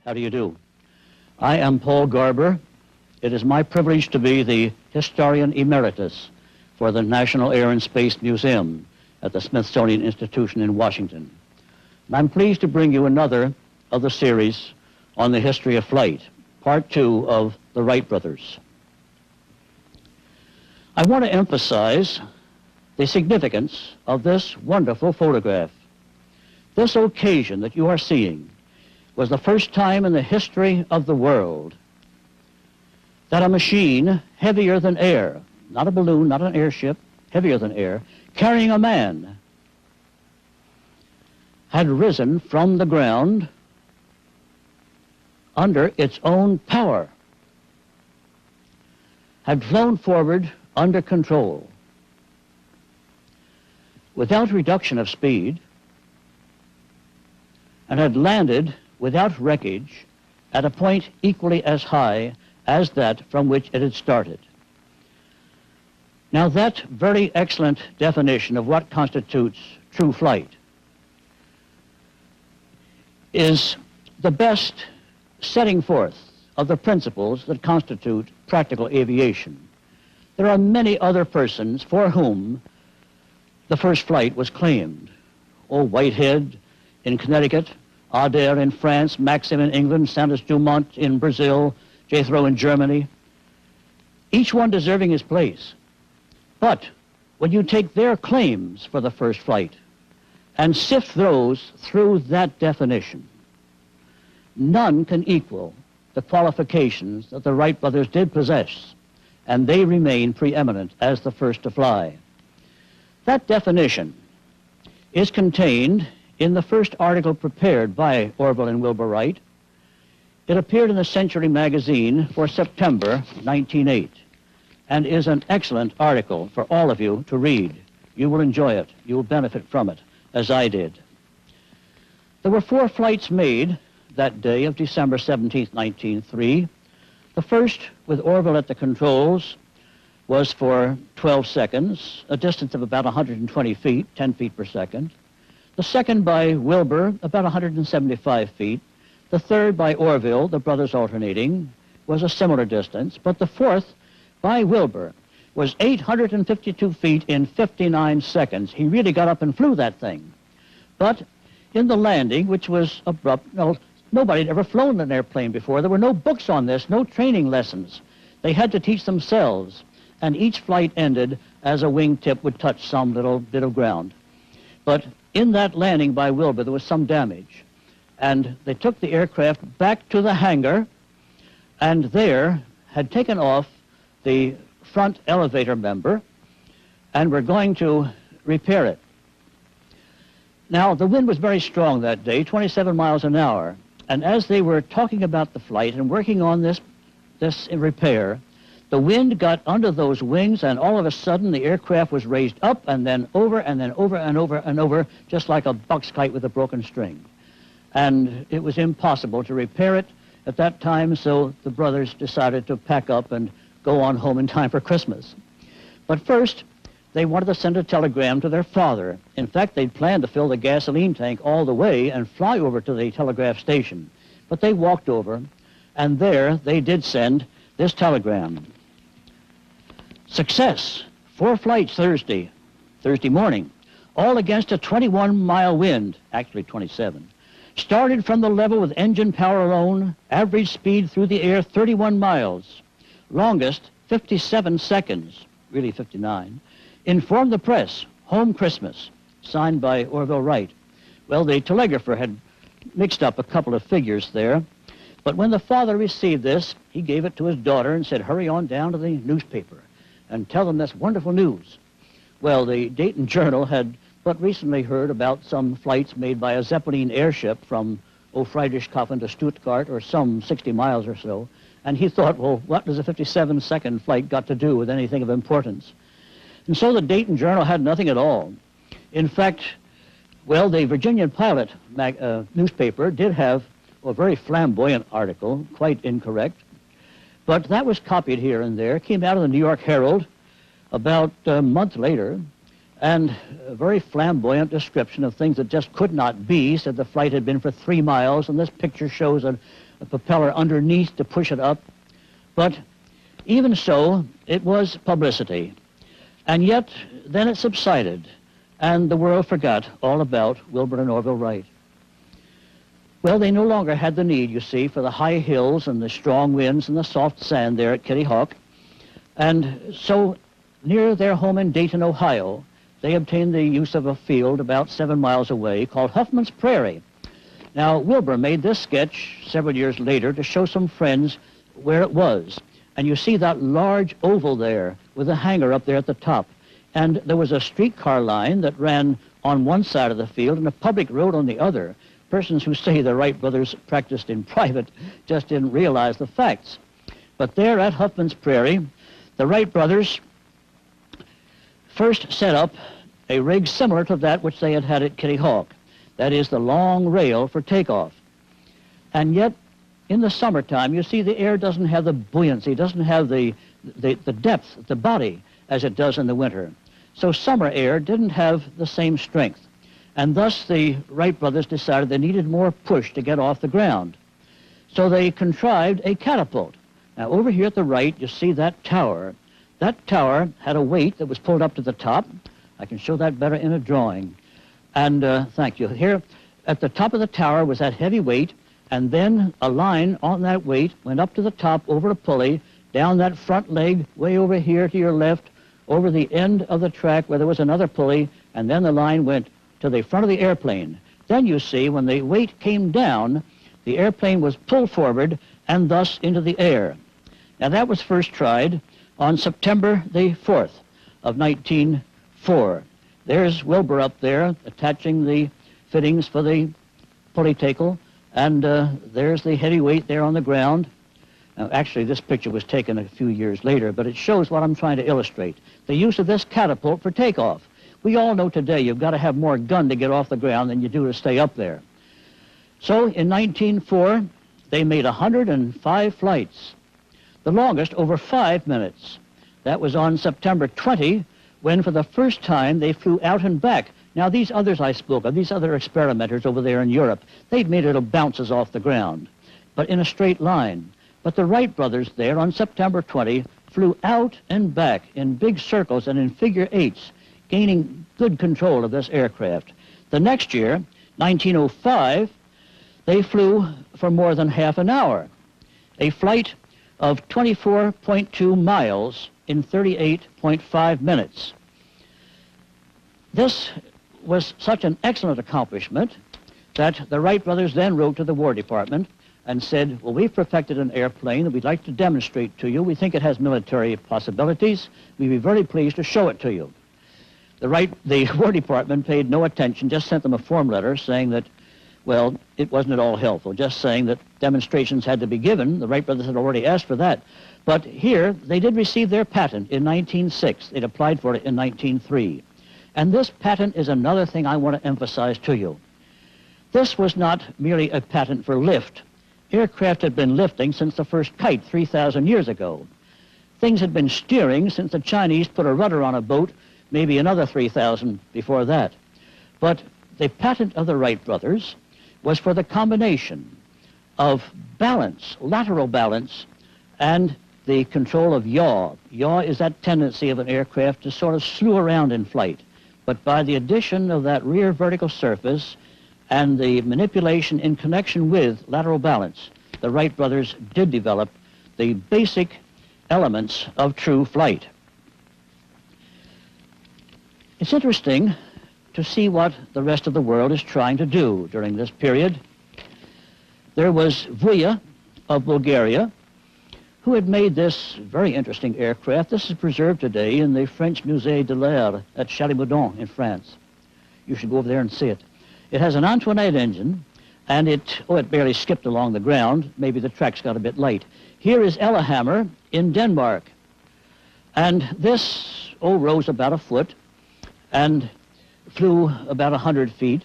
How do you do? I am Paul Garber. It is my privilege to be the Historian Emeritus for the National Air and Space Museum at the Smithsonian Institution in Washington. And I'm pleased to bring you another of the series on the history of flight, part 2 of the Wright brothers. I want to emphasize the significance of this wonderful photograph. This occasion that you are seeing was the first time in the history of the world that a machine heavier than air, not a balloon, not an airship, heavier than air, carrying a man, had risen from the ground under its own power, had flown forward under control, without reduction of speed, and had landed without wreckage at a point equally as high as that from which it had started. Now, that very excellent definition of what constitutes true flight is the best setting forth of the principles that constitute practical aviation. There are many other persons for whom the first flight was claimed. Oh, Whitehead in Connecticut, Adair in France, Maxim in England, Santos-Dumont in Brazil, Jethro in Germany, each one deserving his place. But when you take their claims for the first flight and sift those through that definition, none can equal the qualifications that the Wright brothers did possess, and they remain preeminent as the first to fly. That definition is contained in the first article prepared by Orville and Wilbur Wright. It appeared in the Century magazine for September 1908 and is an excellent article for all of you to read. You will enjoy it. You will benefit from it, as I did. There were 4 flights made that day of December 17, 1903. The first, with Orville at the controls, was for 12 seconds, a distance of about 120 feet, 10 feet per second. The second by Wilbur, about 175 feet. The third by Orville, the brothers alternating, was a similar distance. But the fourth by Wilbur was 852 feet in 59 seconds. He really got up and flew that thing. But in the landing, which was abrupt, nobody had ever flown an airplane before. There were no books on this, no training lessons. They had to teach themselves, and each flight ended as a wingtip would touch some little bit of ground. But in that landing by Wilbur, there was some damage, and they took the aircraft back to the hangar, and there had taken off the front elevator member, and were going to repair it. Now, the wind was very strong that day, 27 miles an hour. And as they were talking about the flight and working on this repair, the wind got under those wings, and all of a sudden the aircraft was raised up and then over and then over and over and over, just like a box kite with a broken string. And it was impossible to repair it at that time, so the brothers decided to pack up and go on home in time for Christmas. But first, they wanted to send a telegram to their father. In fact, they'd planned to fill the gasoline tank all the way and fly over to the telegraph station. But they walked over, and there they did send this telegram. Success. 4 flights Thursday morning, all against a 21-mile wind, actually 27. Started from the level with engine power alone, average speed through the air 31 miles. Longest 57 seconds, really 59. Informed the press, home Christmas, signed by Orville Wright. Well, the telegrapher had mixed up a couple of figures there, but when the father received this, he gave it to his daughter and said, hurry on down to the newspaper and tell them this wonderful news. Well, the Dayton Journal had but recently heard about some flights made by a Zeppelin airship from Friedrichshafen to Stuttgart, or some 60 miles or so, and he thought, well, what does a 57-second flight got to do with anything of importance? And so the Dayton Journal had nothing at all. In fact, well, the Virginian Pilot newspaper did have a very flamboyant article, quite incorrect, but that was copied here and there, came out of the New York Herald about a month later, and a very flamboyant description of things that just could not be. Said the flight had been for 3 miles, and this picture shows a propeller underneath to push it up. But even so, it was publicity. And yet, then it subsided, and the world forgot all about Wilbur and Orville Wright. Well, they no longer had the need, you see, for the high hills and the strong winds and the soft sand there at Kitty Hawk. And so, near their home in Dayton, Ohio, they obtained the use of a field about 7 miles away called Huffman's Prairie. Now, Wilbur made this sketch several years later to show some friends where it was. And you see that large oval there with a hangar up there at the top. And there was a streetcar line that ran on one side of the field and a public road on the other. Persons who say the Wright brothers practiced in private just didn't realize the facts. But there at Huffman's Prairie, the Wright brothers first set up a rig similar to that which they had had at Kitty Hawk. That is the long rail for takeoff. And yet, in the summertime, you see the air doesn't have the buoyancy, doesn't have the depth, the body, as it does in the winter. So summer air didn't have the same strength. And thus the Wright brothers decided they needed more push to get off the ground. So they contrived a catapult. Now over here at the right, you see that tower. That tower had a weight that was pulled up to the top. I can show that better in a drawing. And thank you. Here at the top of the tower was that heavy weight, and then a line on that weight went up to the top over a pulley, down that front leg, way over here to your left, over the end of the track where there was another pulley, and then the line went to the front of the airplane. Then you see when the weight came down, the airplane was pulled forward and thus into the air. Now that was first tried on September the 4th of 1904. There's Wilbur up there attaching the fittings for the pulley tackle, and there's the heavy weight there on the ground. Now, actually, this picture was taken a few years later, but it shows what I'm trying to illustrate. The use of this catapult for takeoff. We all know today you've got to have more gun to get off the ground than you do to stay up there. So in 1904, they made 105 flights, the longest over 5 minutes. That was on September 20, when for the first time they flew out and back. Now these others I spoke of, these other experimenters over there in Europe, they'd made little bounces off the ground, but in a straight line. But the Wright brothers there on September 20 flew out and back in big circles and in figure eights, gaining good control of this aircraft. The next year, 1905, they flew for more than half an hour, a flight of 24.2 miles in 38.5 minutes. This was such an excellent accomplishment that the Wright brothers then wrote to the War Department and said, well, we've perfected an airplane that we'd like to demonstrate to you. We think it has military possibilities. We'd be very pleased to show it to you. The War Department paid no attention, just sent them a form letter saying that, well, it wasn't at all helpful, just saying that demonstrations had to be given. The Wright brothers had already asked for that. But here, they did receive their patent in 1906. They'd applied for it in 1903. And this patent is another thing I want to emphasize to you. This was not merely a patent for lift. Aircraft had been lifting since the first kite 3,000 years ago. Things had been steering since the Chinese put a rudder on a boat, maybe another 3,000 before that. But the patent of the Wright brothers was for the combination of balance, lateral balance, and the control of yaw. Yaw is that tendency of an aircraft to sort of slew around in flight. But by the addition of that rear vertical surface and the manipulation in connection with lateral balance, the Wright brothers did develop the basic elements of true flight. It's interesting to see what the rest of the world is trying to do during this period. There was Vuya of Bulgaria, who had made this very interesting aircraft. This is preserved today in the French Musée de l'Air at Chaly-Moudon in France. You should go over there and see it. It has an Antoinette engine, and it barely skipped along the ground. Maybe the tracks got a bit light. Here is Ellehammer in Denmark. And this, rose about a foot and flew about 100 feet,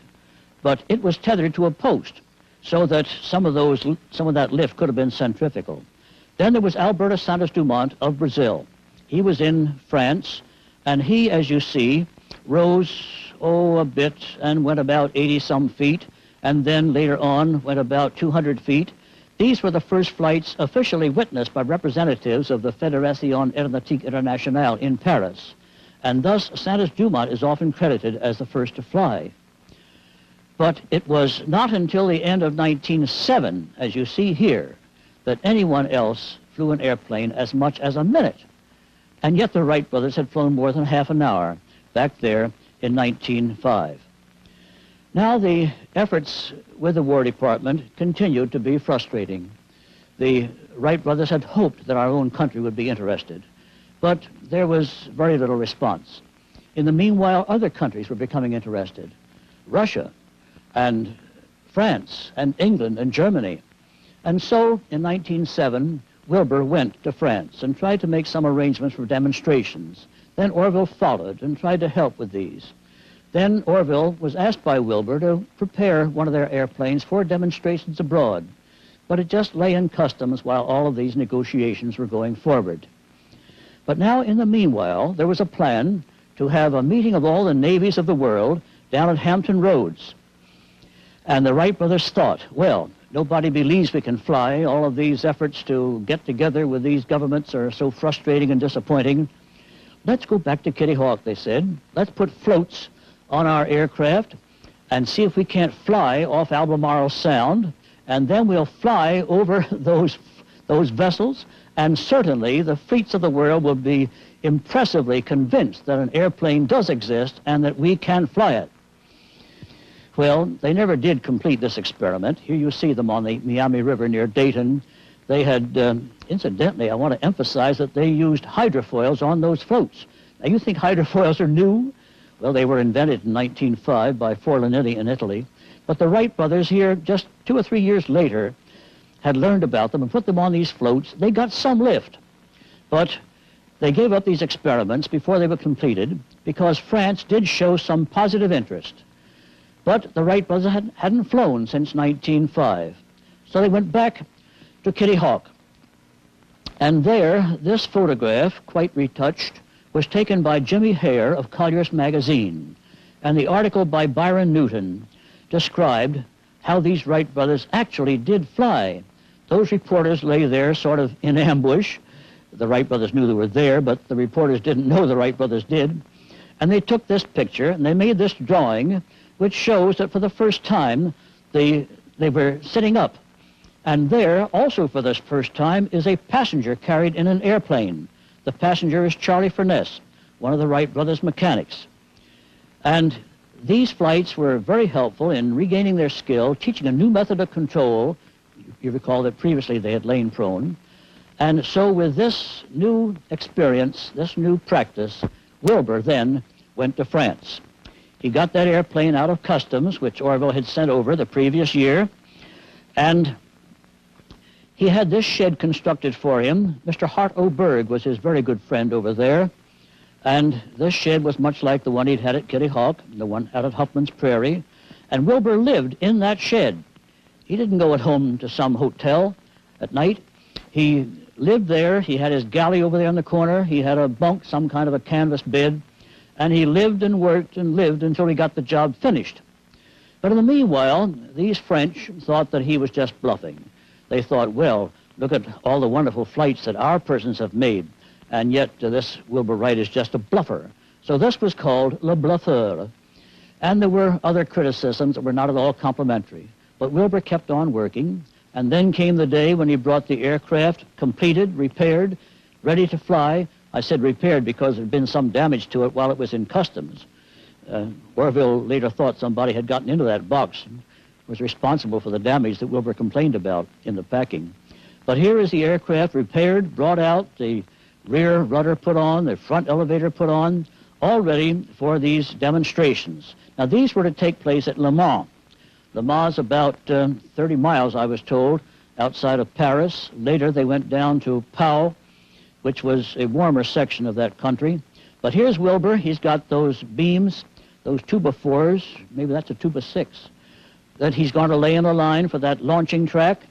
but it was tethered to a post so that some of that lift could have been centrifugal. Then there was Alberto Santos Dumont of Brazil. He was in France, and he, as you see, rose, a bit and went about 80-some feet, and then later on went about 200 feet. These were the first flights officially witnessed by representatives of the Fédération Aéronautique Internationale in Paris, and thus Santos-Dumont is often credited as the first to fly. But it was not until the end of 1907, as you see here, that anyone else flew an airplane as much as a minute. And yet the Wright brothers had flown more than half an hour back there in 1905. Now the efforts with the War Department continued to be frustrating. The Wright brothers had hoped that our own country would be interested, but there was very little response. In the meanwhile, other countries were becoming interested. Russia and France and England and Germany. And so in 1907, Wilbur went to France and tried to make some arrangements for demonstrations. Then Orville followed and tried to help with these. Then Orville was asked by Wilbur to prepare one of their airplanes for demonstrations abroad, but it just lay in customs while all of these negotiations were going forward. But now, in the meanwhile, there was a plan to have a meeting of all the navies of the world down at Hampton Roads. And the Wright brothers thought, well, nobody believes we can fly. All of these efforts to get together with these governments are so frustrating and disappointing. Let's go back to Kitty Hawk, they said. Let's put floats on our aircraft and see if we can't fly off Albemarle Sound, and then we'll fly over those vessels, and certainly the fleets of the world will be impressively convinced that an airplane does exist and that we can fly it. Well, they never did complete this experiment. Here you see them on the Miami River near Dayton. They had, incidentally, I want to emphasize that they used hydrofoils on those floats. Now, you think hydrofoils are new? Well, they were invented in 1905 by Forlanini in Italy. But the Wright brothers here, just 2 or 3 years later, had learned about them and put them on these floats. They got some lift. But they gave up these experiments before they were completed because France did show some positive interest. But the Wright brothers hadn't flown since 1905. So they went back to Kitty Hawk. And there, this photograph, quite retouched, was taken by Jimmy Hare of Collier's Magazine. And the article by Byron Newton described how these Wright brothers actually did fly. Those reporters lay there sort of in ambush. The Wright brothers knew they were there, but the reporters didn't know the Wright brothers did. And they took this picture, and they made this drawing, which shows that for the first time they were sitting up. And there, also for the first time, is a passenger carried in an airplane. The passenger is Charlie Furness, one of the Wright brothers' mechanics. And these flights were very helpful in regaining their skill, teaching a new method of control. You recall that previously they had lain prone. And so with this new experience, this new practice, Wilbur then went to France. He got that airplane out of customs, which Orville had sent over the previous year, and he had this shed constructed for him. Mr. Hart O'Berg was his very good friend over there, and this shed was much like the one he'd had at Kitty Hawk, the one out at Huffman's Prairie, and Wilbur lived in that shed. He didn't go at home to some hotel at night. He lived there. He had his galley over there in the corner. He had a bunk, some kind of a canvas bed, and he lived and worked and lived until he got the job finished. But in the meanwhile, these French thought that he was just bluffing. They thought, well, look at all the wonderful flights that our persons have made, and yet this Wilbur Wright is just a bluffer. So this was called Le Bluffeur. And there were other criticisms that were not at all complimentary. But Wilbur kept on working, and then came the day when he brought the aircraft completed, repaired, ready to fly. I said repaired because there had been some damage to it while it was in customs. Orville later thought somebody had gotten into that box and was responsible for the damage that Wilbur complained about in the packing. But here is the aircraft repaired, brought out, the rear rudder put on, the front elevator put on, all ready for these demonstrations. Now, these were to take place at Le Mans. Le Mans is about 30 miles, I was told, outside of Paris. Later, they went down to Pau, which was a warmer section of that country. But here's Wilbur. He's got those beams, those 2x4s, maybe that's a 2x6, that he's going to lay in a line for that launching track.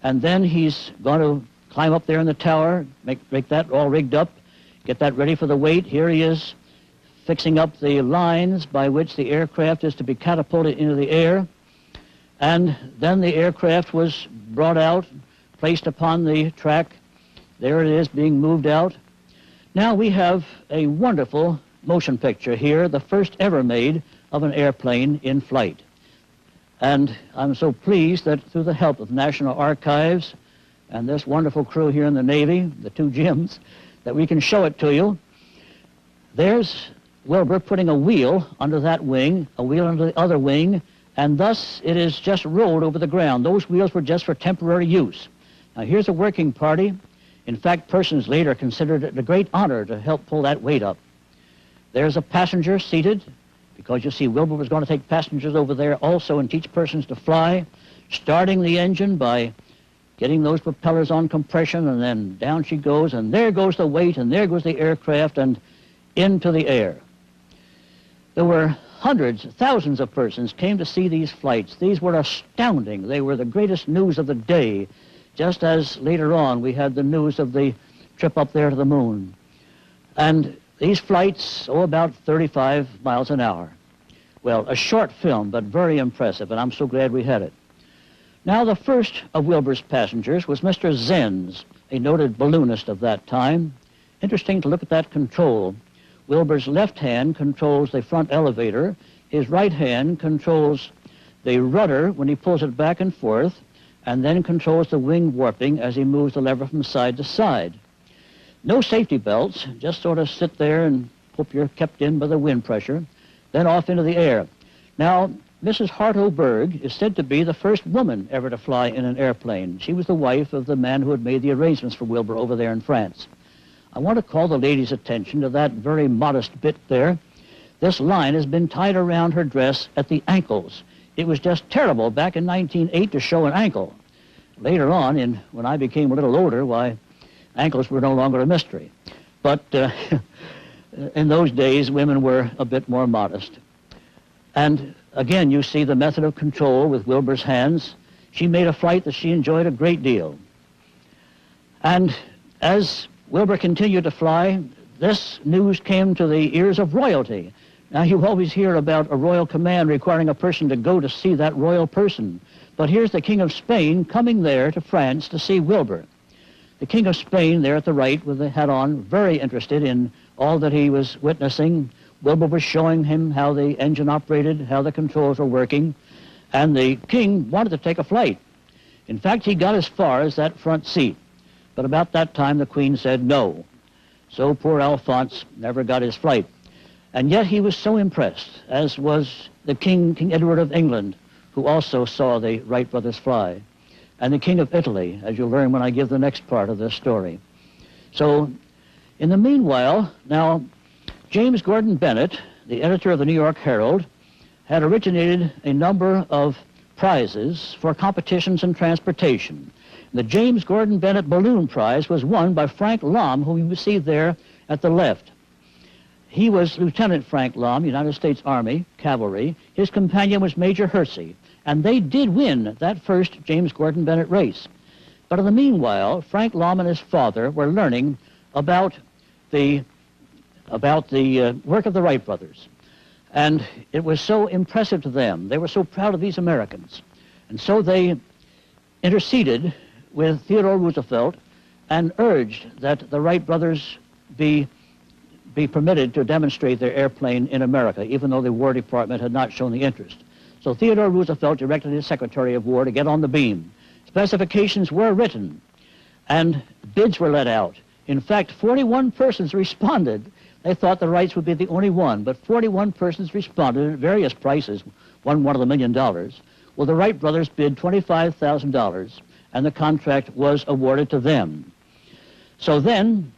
And then he's going to climb up there in the tower, make that all rigged up, get that ready for the weight. Here he is fixing up the lines by which the aircraft is to be catapulted into the air. And then the aircraft was brought out, placed upon the track. There it is, being moved out. Now we have a wonderful motion picture here, the first ever made of an airplane in flight. And I'm so pleased that through the help of National Archives and this wonderful crew here in the Navy, the two Jims, that we can show it to you. There's Wilbur putting a wheel under that wing, a wheel under the other wing, and thus it is just rolled over the ground. Those wheels were just for temporary use. Now here's a working party. In fact, persons later considered it a great honor to help pull that weight up. There's a passenger seated, because you see Wilbur was going to take passengers over there also and teach persons to fly, starting the engine by getting those propellers on compression, and then down she goes, and there goes the weight, and there goes the aircraft, and into the air. There were hundreds, thousands of persons came to see these flights. These were astounding. They were the greatest news of the day, just as later on we had the news of the trip up there to the moon. And these flights, about 35 miles an hour. Well, a short film, but very impressive, and I'm so glad we had it. Now, the first of Wilbur's passengers was Mr. Zenz, a noted balloonist of that time. Interesting to look at that control. Wilbur's left hand controls the front elevator. His right hand controls the rudder when he pulls it back and forth, and then controls the wing warping as he moves the lever from side to side. No safety belts, just sort of sit there and hope you're kept in by the wind pressure, then off into the air. Now, Mrs. Hartoberg is said to be the first woman ever to fly in an airplane. She was the wife of the man who had made the arrangements for Wilbur over there in France. I want to call the ladies' attention to that very modest bit there. This line has been tied around her dress at the ankles. It was just terrible back in 1908 to show an ankle. Later on, when I became a little older, why, ankles were no longer a mystery. But in those days, women were a bit more modest. And again, you see the method of control with Wilbur's hands. She made a flight that she enjoyed a great deal. And as Wilbur continued to fly, this news came to the ears of royalty. Now, you always hear about a royal command requiring a person to go to see that royal person. But here's the King of Spain coming there to France to see Wilbur. The King of Spain there at the right with the hat on, very interested in all that he was witnessing. Wilbur was showing him how the engine operated, how the controls were working, and the king wanted to take a flight. In fact, he got as far as that front seat. But about that time, the Queen said no. So poor Alphonse never got his flight. And yet he was so impressed, as was the King Edward of England, who also saw the Wright brothers fly, and the King of Italy, as you'll learn when I give the next part of this story. So, in the meanwhile, now, James Gordon Bennett, the editor of the New York Herald, had originated a number of prizes for competitions in transportation. The James Gordon Bennett Balloon Prize was won by Frank Lom, whom you see there at the left. He was Lieutenant Frank Lom, United States Army, Cavalry. His companion was Major Hersey, and they did win that first James Gordon Bennett race. But in the meanwhile, Frank Lom and his father were learning about the work of the Wright brothers. And it was so impressive to them. They were so proud of these Americans. And so they interceded with Theodore Roosevelt and urged that the Wright brothers be permitted to demonstrate their airplane in America, even though the War Department had not shown the interest. So Theodore Roosevelt directed his Secretary of War to get on the beam. Specifications were written, and bids were let out. In fact, 41 persons responded. They thought the Wrights would be the only one, but 41 persons responded at various prices. One wanted $1 million. Well, the Wright brothers bid $25,000, and the contract was awarded to them. So then,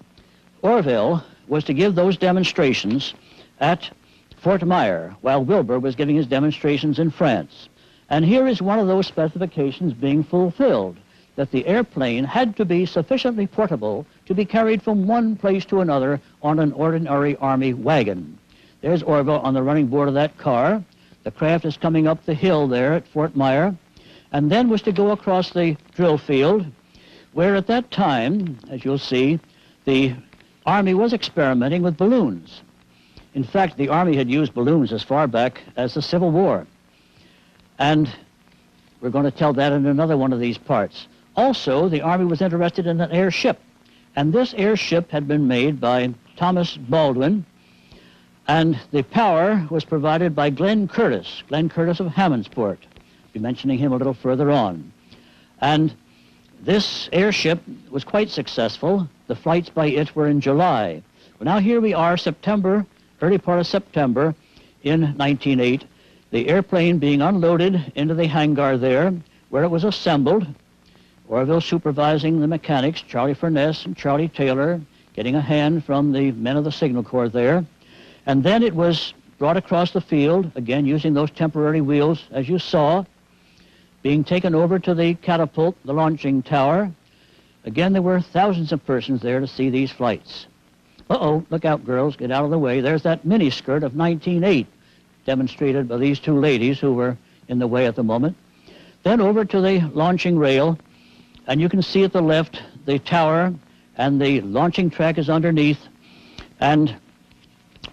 Orville was to give those demonstrations at Fort Myer, while Wilbur was giving his demonstrations in France. And here is one of those specifications being fulfilled, that the airplane had to be sufficiently portable to be carried from one place to another on an ordinary Army wagon. There's Orville on the running board of that car. The craft is coming up the hill there at Fort Myer, and then was to go across the drill field, where at that time, as you'll see, the Army was experimenting with balloons. In fact, the Army had used balloons as far back as the Civil War. And We're going to tell that in another one of these parts. Also, the Army was interested in an airship, and this airship had been made by Thomas Baldwin, and the power was provided by Glenn Curtis of Hammondsport. I'll be mentioning him a little further on. And this airship was quite successful. The flights by it were in July. Well, now here we are, September, early part of September in 1908, the airplane being unloaded into the hangar there, where it was assembled. Orville supervising the mechanics, Charlie Furness and Charlie Taylor, getting a hand from the men of the Signal Corps there. And then it was brought across the field, again using those temporary wheels, as you saw, being taken over to the catapult, the launching tower. Again, there were thousands of persons there to see these flights. Uh-oh, look out, girls, get out of the way. There's that miniskirt of 1908, demonstrated by these two ladies who were in the way at the moment. Then over to the launching rail, and you can see at the left the tower, and the launching track is underneath, and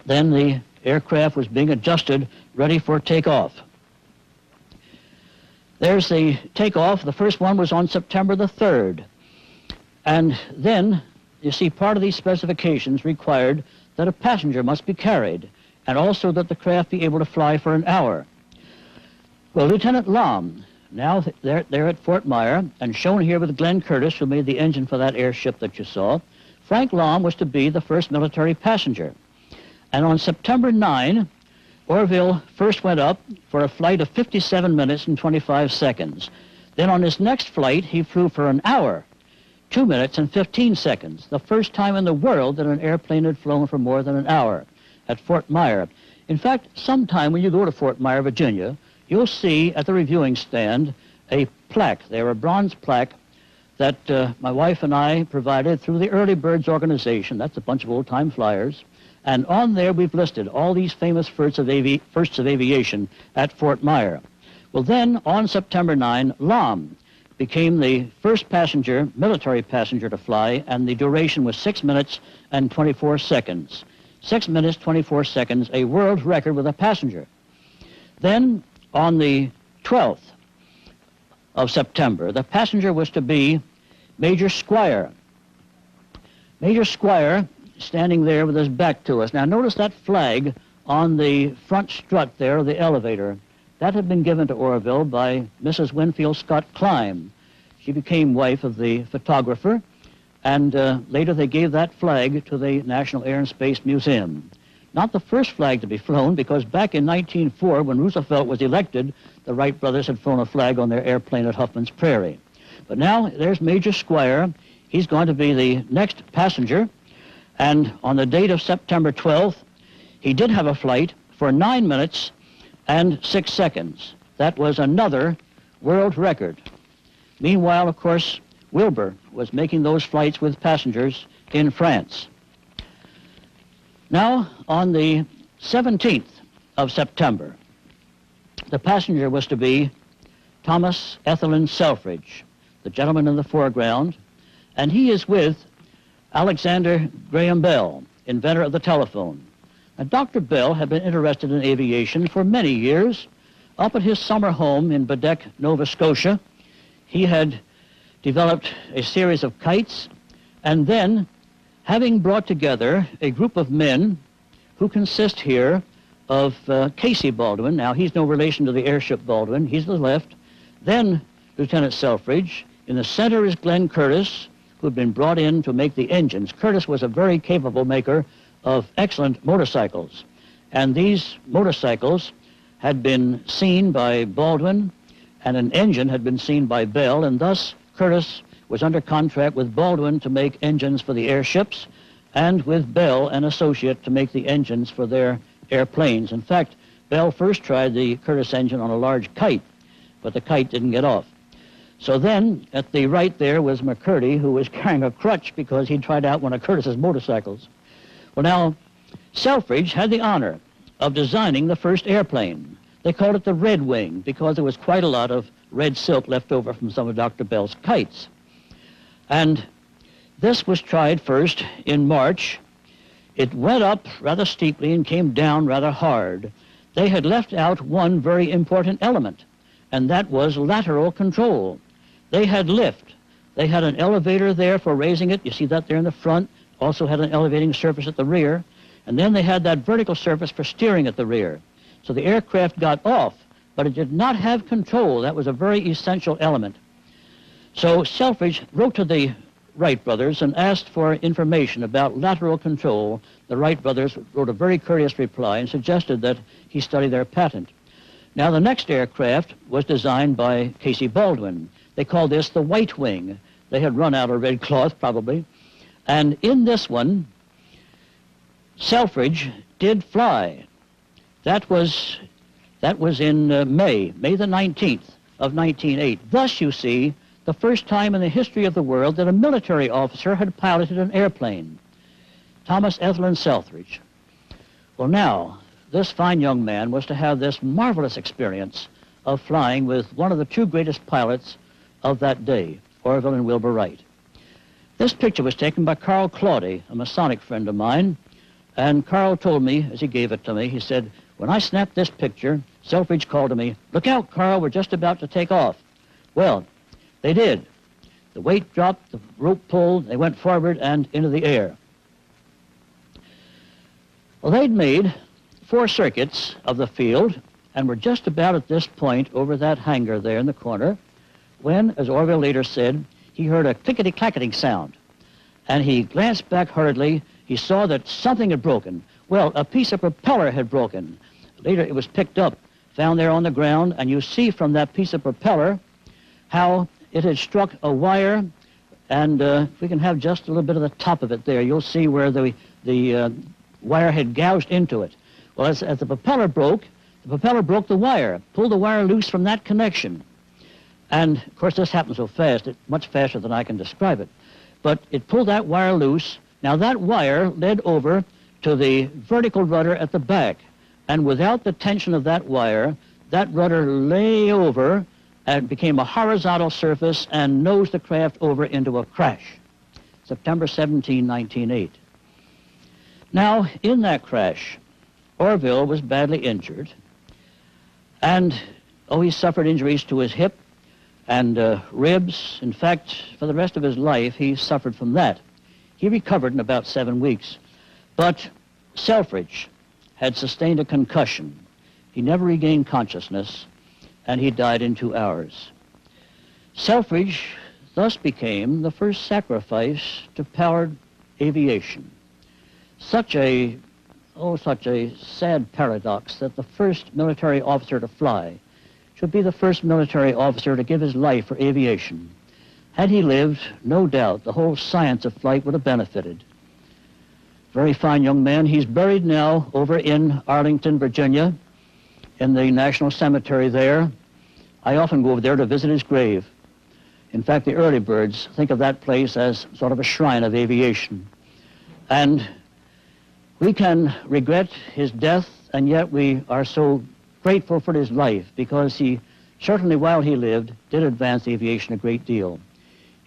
then the aircraft was being adjusted, ready for takeoff. There's the takeoff. The first one was on September the 3rd. And then, you see, part of these specifications required that a passenger must be carried, and also that the craft be able to fly for an hour. Well, Lieutenant Lom, now they're at Fort Myer, and shown here with Glenn Curtis, who made the engine for that airship that you saw, Frank Lom was to be the first military passenger. And on September 9, Orville first went up for a flight of 57 minutes and 25 seconds. Then on his next flight, he flew for an hour, 2 minutes and 15 seconds, the first time in the world that an airplane had flown for more than an hour at Fort Myer. In fact, sometime when you go to Fort Myer, Virginia, you'll see at the reviewing stand a plaque there, a bronze plaque that my wife and I provided through the Early Birds organization. That's a bunch of old-time flyers. And on there, we've listed all these famous firsts of aviation at Fort Myer. Well, then, on September 9, Lom became the first passenger, military passenger to fly, and the duration was 6 minutes and 24 seconds. 6 minutes, 24 seconds, a world record with a passenger. Then, on the 12th of September, the passenger was to be Major Squire. Major Squire, standing there with his back to us. Now notice that flag on the front strut there of the elevator. That had been given to Orville by Mrs. Winfield Scott Klein. She became wife of the photographer, and later they gave that flag to the National Air and Space Museum. Not the first flag to be flown, because back in 1904, when Roosevelt was elected, the Wright brothers had flown a flag on their airplane at Huffman's Prairie. But now there's Major Squire. He's going to be the next passenger. And on the date of September 12th, he did have a flight for 9 minutes and 6 seconds. That was another world record. Meanwhile, of course, Wilbur was making those flights with passengers in France. Now, on the 17th of September, the passenger was to be Thomas Ethelyn Selfridge, the gentleman in the foreground, and he is with Alexander Graham Bell, inventor of the telephone. Now, Dr. Bell had been interested in aviation for many years. Up at his summer home in Baddeck, Nova Scotia, he had developed a series of kites, and then, having brought together a group of men who consist here of Casey Baldwin. Now, he's no relation to the airship Baldwin. He's to the left. Then Lieutenant Selfridge. In the center is Glenn Curtis, who had been brought in to make the engines. Curtis was a very capable maker of excellent motorcycles. And these motorcycles had been seen by Baldwin, and an engine had been seen by Bell, and thus Curtis was under contract with Baldwin to make engines for the airships, and with Bell, an associate, to make the engines for their airplanes. In fact, Bell first tried the Curtis engine on a large kite, but the kite didn't get off. So then, at the right there was McCurdy, who was carrying a crutch because he tried out one of Curtis's motorcycles. Well, now, Selfridge had the honor of designing the first airplane. They called it the Red Wing because there was quite a lot of red silk left over from some of Dr. Bell's kites. And this was tried first in March. It went up rather steeply and came down rather hard. They had left out one very important element, and that was lateral control. They had lift. They had an elevator there for raising it. You see that there in the front. Also had an elevating surface at the rear. And then they had that vertical surface for steering at the rear. So the aircraft got off, but it did not have control. That was a very essential element. So Selfridge wrote to the Wright brothers and asked for information about lateral control. The Wright brothers wrote a very courteous reply and suggested that he study their patent. Now, the next aircraft was designed by Casey Baldwin. They called this the White Wing. They had run out of red cloth, probably. And in this one, Selfridge did fly. That was in May the 19th of 1908. Thus, you see, the first time in the history of the world that a military officer had piloted an airplane. Thomas Ethelyn Selfridge. Well, now, this fine young man was to have this marvelous experience of flying with one of the two greatest pilots of that day, Orville and Wilbur Wright. This picture was taken by Carl Claudy, a Masonic friend of mine, and Carl told me, as he gave it to me, he said, when I snapped this picture, Selfridge called to me, "Look out, Carl, we're just about to take off." Well, they did. The weight dropped, the rope pulled, they went forward and into the air. Well, they'd made 4 circuits of the field and were just about at this point over that hangar there in the corner when, as Orville later said, he heard a clickety-clacketing sound. And he glanced back hurriedly. He saw that something had broken. Well, a piece of propeller had broken. Later it was picked up, found there on the ground, and you see from that piece of propeller how it had struck a wire, and if we can have just a little bit of the top of it there, you'll see where the wire had gouged into it. Well, as the propeller broke the wire, pulled the wire loose from that connection. And, of course, this happened so fast, much faster than I can describe it. But it pulled that wire loose. Now, that wire led over to the vertical rudder at the back. And without the tension of that wire, that rudder lay over and became a horizontal surface and nosed the craft over into a crash. September 17, 1908. Now, in that crash, Orville was badly injured. And, he suffered injuries to his hip and ribs. In fact, for the rest of his life, he suffered from that. He recovered in about 7 weeks. But Selfridge had sustained a concussion. He never regained consciousness, and he died in 2 hours. Selfridge thus became the first sacrifice to powered aviation. Such a sad paradox that the first military officer to fly should be the first military officer to give his life for aviation. Had he lived, no doubt the whole science of flight would have benefited. Very fine young man. He's buried now over in Arlington, Virginia, in the National Cemetery there. I often go over there to visit his grave. In fact, the early birds think of that place as sort of a shrine of aviation. And we can regret his death, and yet we are so grateful for his life, because he, certainly while he lived, did advance aviation a great deal.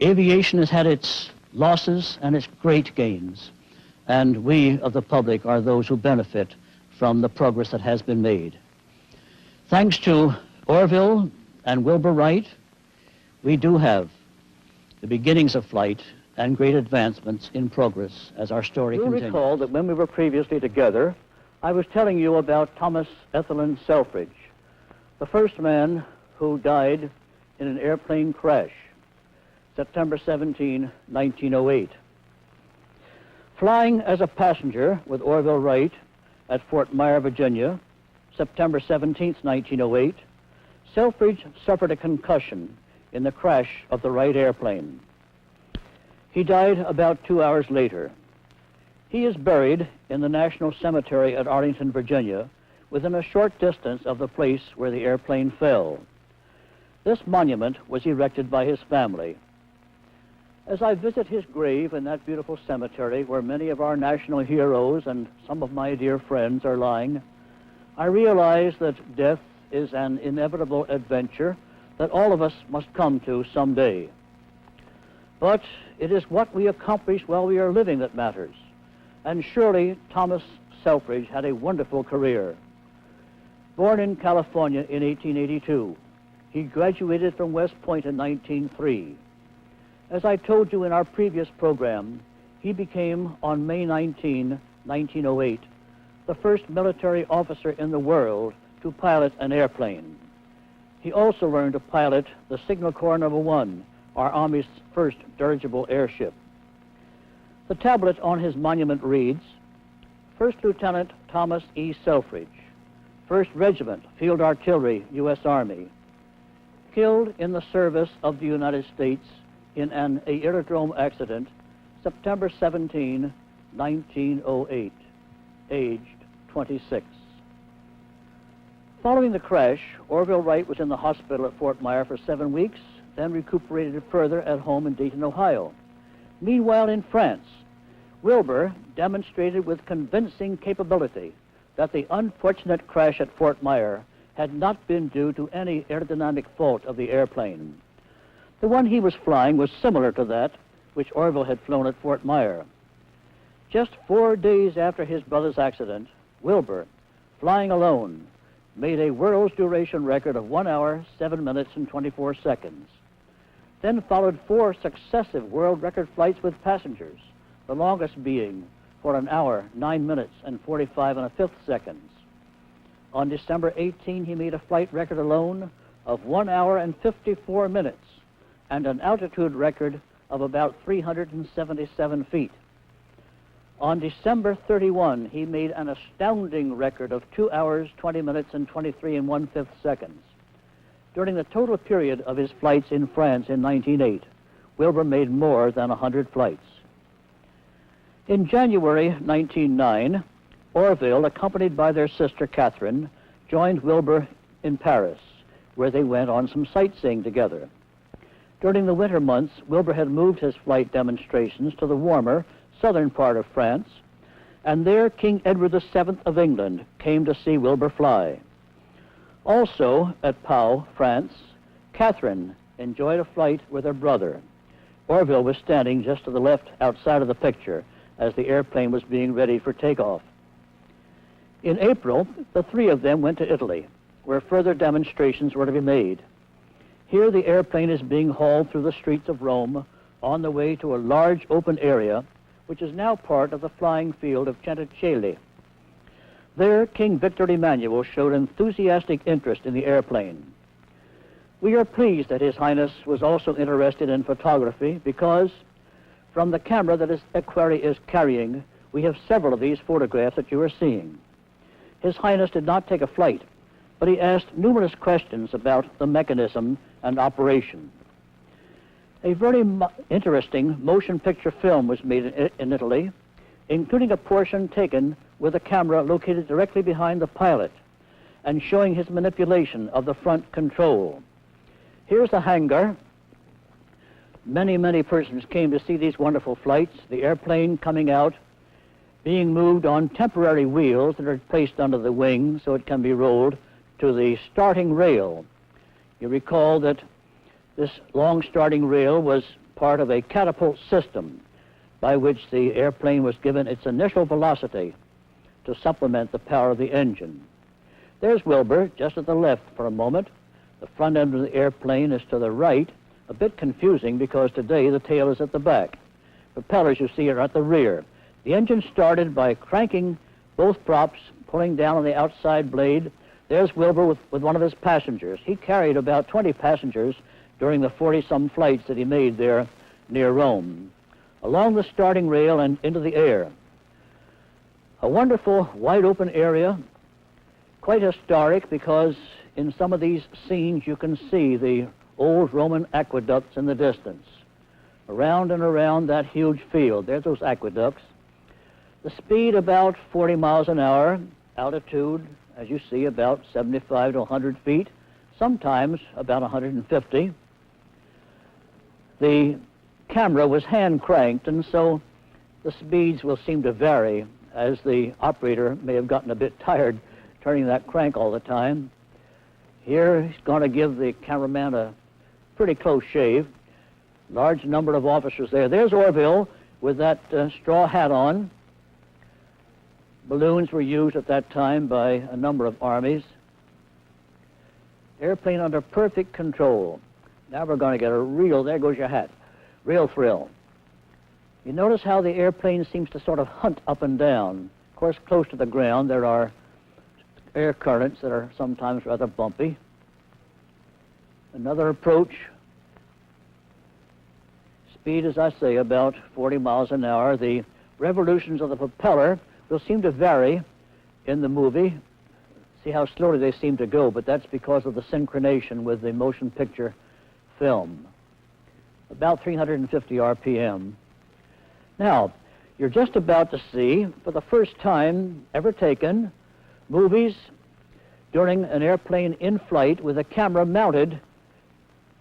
Aviation has had its losses and its great gains, and we of the public are those who benefit from the progress that has been made. Thanks to Orville and Wilbur Wright, we do have the beginnings of flight and great advancements in progress as our story continues. You'll recall that when we were previously together, I was telling you about Thomas Ethelyn Selfridge, the first man who died in an airplane crash, September 17, 1908. Flying as a passenger with Orville Wright at Fort Myer, Virginia, September 17, 1908, Selfridge suffered a concussion in the crash of the Wright airplane. He died about 2 hours later. He is buried in the National Cemetery at Arlington, Virginia, within a short distance of the place where the airplane fell. This monument was erected by his family. As I visit his grave in that beautiful cemetery where many of our national heroes and some of my dear friends are lying, I realize that death is an inevitable adventure that all of us must come to someday. But it is what we accomplish while we are living that matters. And surely Thomas Selfridge had a wonderful career. Born in California in 1882, He graduated from West Point in 1903. As I told you in our previous program, he became, on May 19, 1908, the first military officer in the world to pilot an airplane. He also learned to pilot the Signal Corps No. 1, our Army's first dirigible airship. The tablet on his monument reads, First Lieutenant Thomas E. Selfridge, 1st Regiment, Field Artillery, U.S. Army, killed in the service of the United States in an aerodrome accident, September 17, 1908, aged 26. Following the crash, Orville Wright was in the hospital at Fort Myer for 7 weeks, then recuperated further at home in Dayton, Ohio. Meanwhile, in France, Wilbur demonstrated with convincing capability that the unfortunate crash at Fort Myer had not been due to any aerodynamic fault of the airplane. The one he was flying was similar to that which Orville had flown at Fort Myer. Just 4 days after his brother's accident, Wilbur, flying alone, made a world's duration record of 1 hour, 7 minutes, and 24 seconds. Then followed 4 successive world record flights with passengers, the longest being for 1 hour, 9 minutes, and 45 1/5 seconds. On December 18, he made a flight record alone of 1 hour and 54 minutes and an altitude record of about 377 feet. On December 31, he made an astounding record of 2 hours, 20 minutes, and 23 1/5 seconds. During the total period of his flights in France in 1908, Wilbur made more than 100 flights. In January 1909, Orville, accompanied by their sister Catherine, joined Wilbur in Paris, where they went on some sightseeing together. During the winter months, Wilbur had moved his flight demonstrations to the warmer southern part of France, and there King Edward VII of England came to see Wilbur fly. Also at Pau, France, Catherine enjoyed a flight with her brother. Orville was standing just to the left outside of the picture as the airplane was being ready for takeoff. In April, the 3 of them went to Italy, where further demonstrations were to be made. Here the airplane is being hauled through the streets of Rome on the way to a large open area, which is now part of the flying field of Centocelle. There, King Victor Emmanuel showed enthusiastic interest in the airplane. We are pleased that His Highness was also interested in photography because, from the camera that his equerry is carrying, we have several of these photographs that you are seeing. His Highness did not take a flight, but he asked numerous questions about the mechanism and operation. A very interesting motion picture film was made in Italy, including a portion taken with a camera located directly behind the pilot and showing his manipulation of the front control. Here's the hangar. Many persons came to see these wonderful flights, the airplane coming out, being moved on temporary wheels that are placed under the wing so it can be rolled to the starting rail. You recall that this long starting rail was part of a catapult system by which the airplane was given its initial velocity to supplement the power of the engine. There's Wilbur, just at the left for a moment. The front end of the airplane is to the right, a bit confusing because today the tail is at the back. Propellers, you see, are at the rear. The engine started by cranking both props, pulling down on the outside blade. There's Wilbur with one of his passengers. He carried about 20 passengers during the 40-some flights that he made there near Rome, along the starting rail and into the air. A wonderful wide open area, quite historic because in some of these scenes you can see the old Roman aqueducts in the distance. Around and around that huge field, there's those aqueducts. The speed about 40 miles an hour, altitude, as you see, about 75 to 100 feet, sometimes about 150. The camera was hand cranked, and so the speeds will seem to vary as the operator may have gotten a bit tired turning that crank all the time. Here he's going to give the cameraman a pretty close shave. Large number of officers there. There's Orville with that straw hat on. Balloons were used at that time by a number of armies. Airplane under perfect control. Now we're going to get a real, there goes your hat, real thrill. You notice how the airplane seems to sort of hunt up and down. Of course, close to the ground, there are air currents that are sometimes rather bumpy. Another approach. Speed, as I say, about 40 miles an hour. The revolutions of the propeller will seem to vary in the movie. See how slowly they seem to go, but that's because of the synchronization with the motion picture film. About 350 RPM. Now, you're just about to see, for the first time ever taken, movies during an airplane in flight with a camera mounted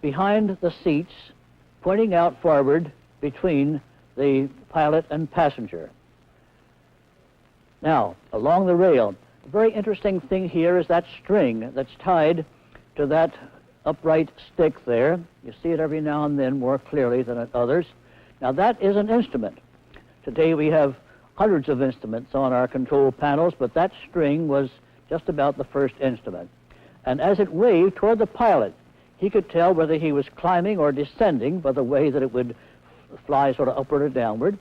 behind the seats, pointing out forward between the pilot and passenger. Now, along the rail, a very interesting thing here is that string that's tied to that upright stick there. You see it every now and then more clearly than at others. Now, that is an instrument. Today we have hundreds of instruments on our control panels, but that string was just about the first instrument. And as it waved toward the pilot, he could tell whether he was climbing or descending by the way that it would fly sort of upward or downward.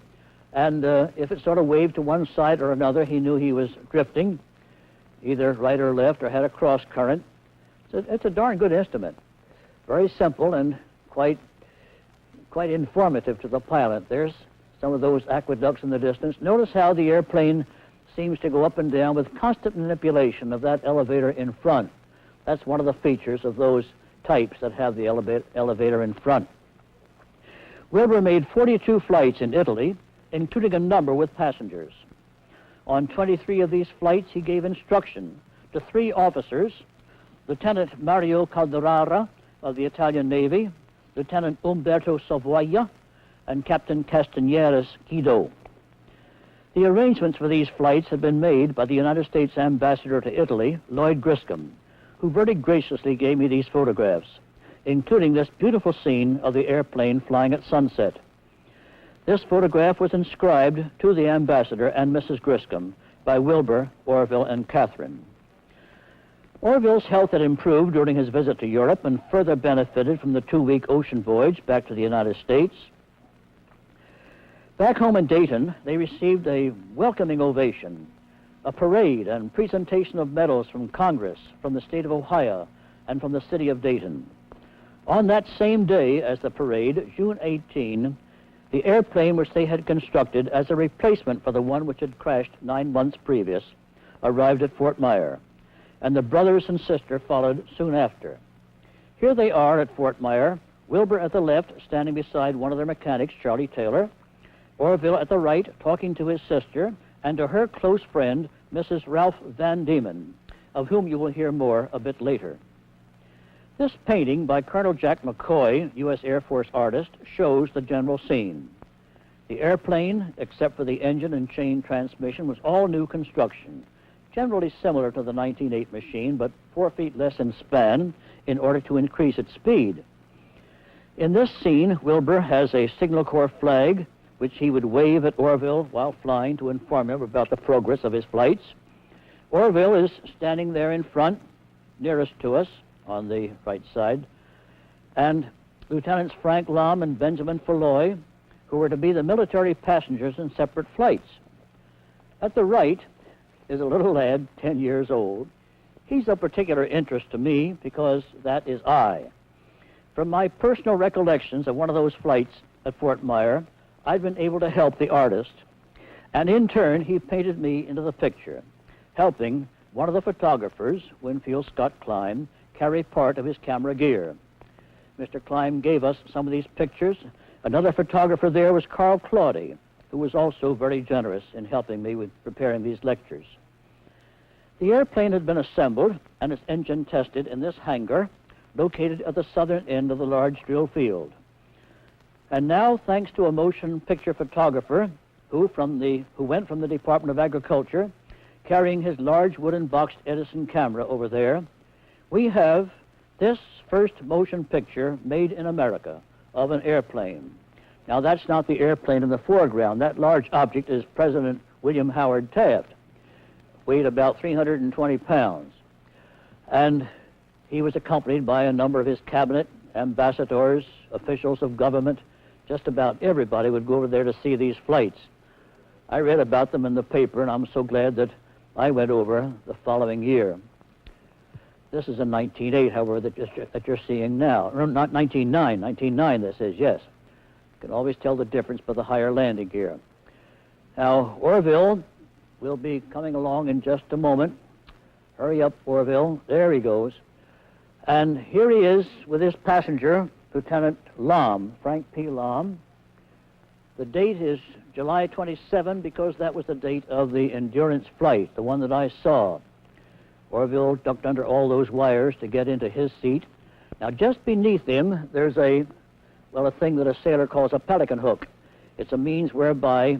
And if it sort of waved to one side or another, he knew he was drifting, either right or left, or had a cross current. So it's a darn good instrument. Very simple and quite informative to the pilot. There's some of those aqueducts in the distance. Notice how the airplane seems to go up and down with constant manipulation of that elevator in front. That's one of the features of those types that have the elevator in front. Wilbur made 42 flights in Italy, including a number with passengers. On 23 of these flights, he gave instruction to 3 officers, Lieutenant Mario Calderara of the Italian Navy, Lieutenant Umberto Savoia, and Captain Castañeras Guido. The arrangements for these flights had been made by the United States Ambassador to Italy, Lloyd Griscom, who very graciously gave me these photographs, including this beautiful scene of the airplane flying at sunset. This photograph was inscribed to the ambassador and Mrs. Griscom by Wilbur, Orville, and Catherine. Orville's health had improved during his visit to Europe and further benefited from the 2-week ocean voyage back to the United States. Back home in Dayton, they received a welcoming ovation, a parade and presentation of medals from Congress, from the state of Ohio, and from the city of Dayton. On that same day as the parade, June 18, the airplane which they had constructed as a replacement for the one which had crashed 9 months previous arrived at Fort Myer, and the brothers and sister followed soon after. Here they are at Fort Myer, Wilbur at the left, standing beside one of their mechanics, Charlie Taylor, Orville at the right, talking to his sister, and to her close friend, Mrs. Ralph Van Diemen, of whom you will hear more a bit later. This painting by Colonel Jack McCoy, U.S. Air Force artist, shows the general scene. The airplane, except for the engine and chain transmission, was all new construction, generally similar to the 1908 machine, but 4 feet less in span in order to increase its speed. In this scene, Wilbur has a Signal Corps flag, which he would wave at Orville while flying to inform him about the progress of his flights. Orville is standing there in front, nearest to us, on the right side, and Lieutenants Frank Lom and Benjamin Folloy, who were to be the military passengers in separate flights. At the right is a little lad, 10 years old. He's of particular interest to me because that is I. From my personal recollections of one of those flights at Fort Myer, I've been able to help the artist, and in turn, he painted me into the picture, helping one of the photographers, Winfield Scott Klein, carry part of his camera gear. Mr. Klein gave us some of these pictures. Another photographer there was Carl Claudy, who was also very generous in helping me with preparing these lectures. The airplane had been assembled and its engine tested in this hangar located at the southern end of the large drill field. And now, thanks to a motion picture photographer who went from the Department of Agriculture, carrying his large wooden boxed Edison camera over there, we have this first motion picture made in America of an airplane. Now, that's not the airplane in the foreground. That large object is President William Howard Taft, weighed about 320 pounds. And He was accompanied by a number of his cabinet, ambassadors, officials of government. Just about everybody would go over there to see these flights. I read about them in the paper, and I'm so glad that I went over the following year. This is in 1908, however, that you're seeing now. Or not 1909, 1909 this is, yes. You can always tell the difference by the higher landing gear. Now, Orville will be coming along in just a moment. Hurry up, Orville. There he goes. And here he is with his passenger, Lieutenant Lom, Frank P. Lom. The date is July 27 because that was the date of the Endurance flight, the one that I saw. Orville ducked under all those wires to get into his seat. Now, just beneath him, there's a thing that a sailor calls a pelican hook. It's a means whereby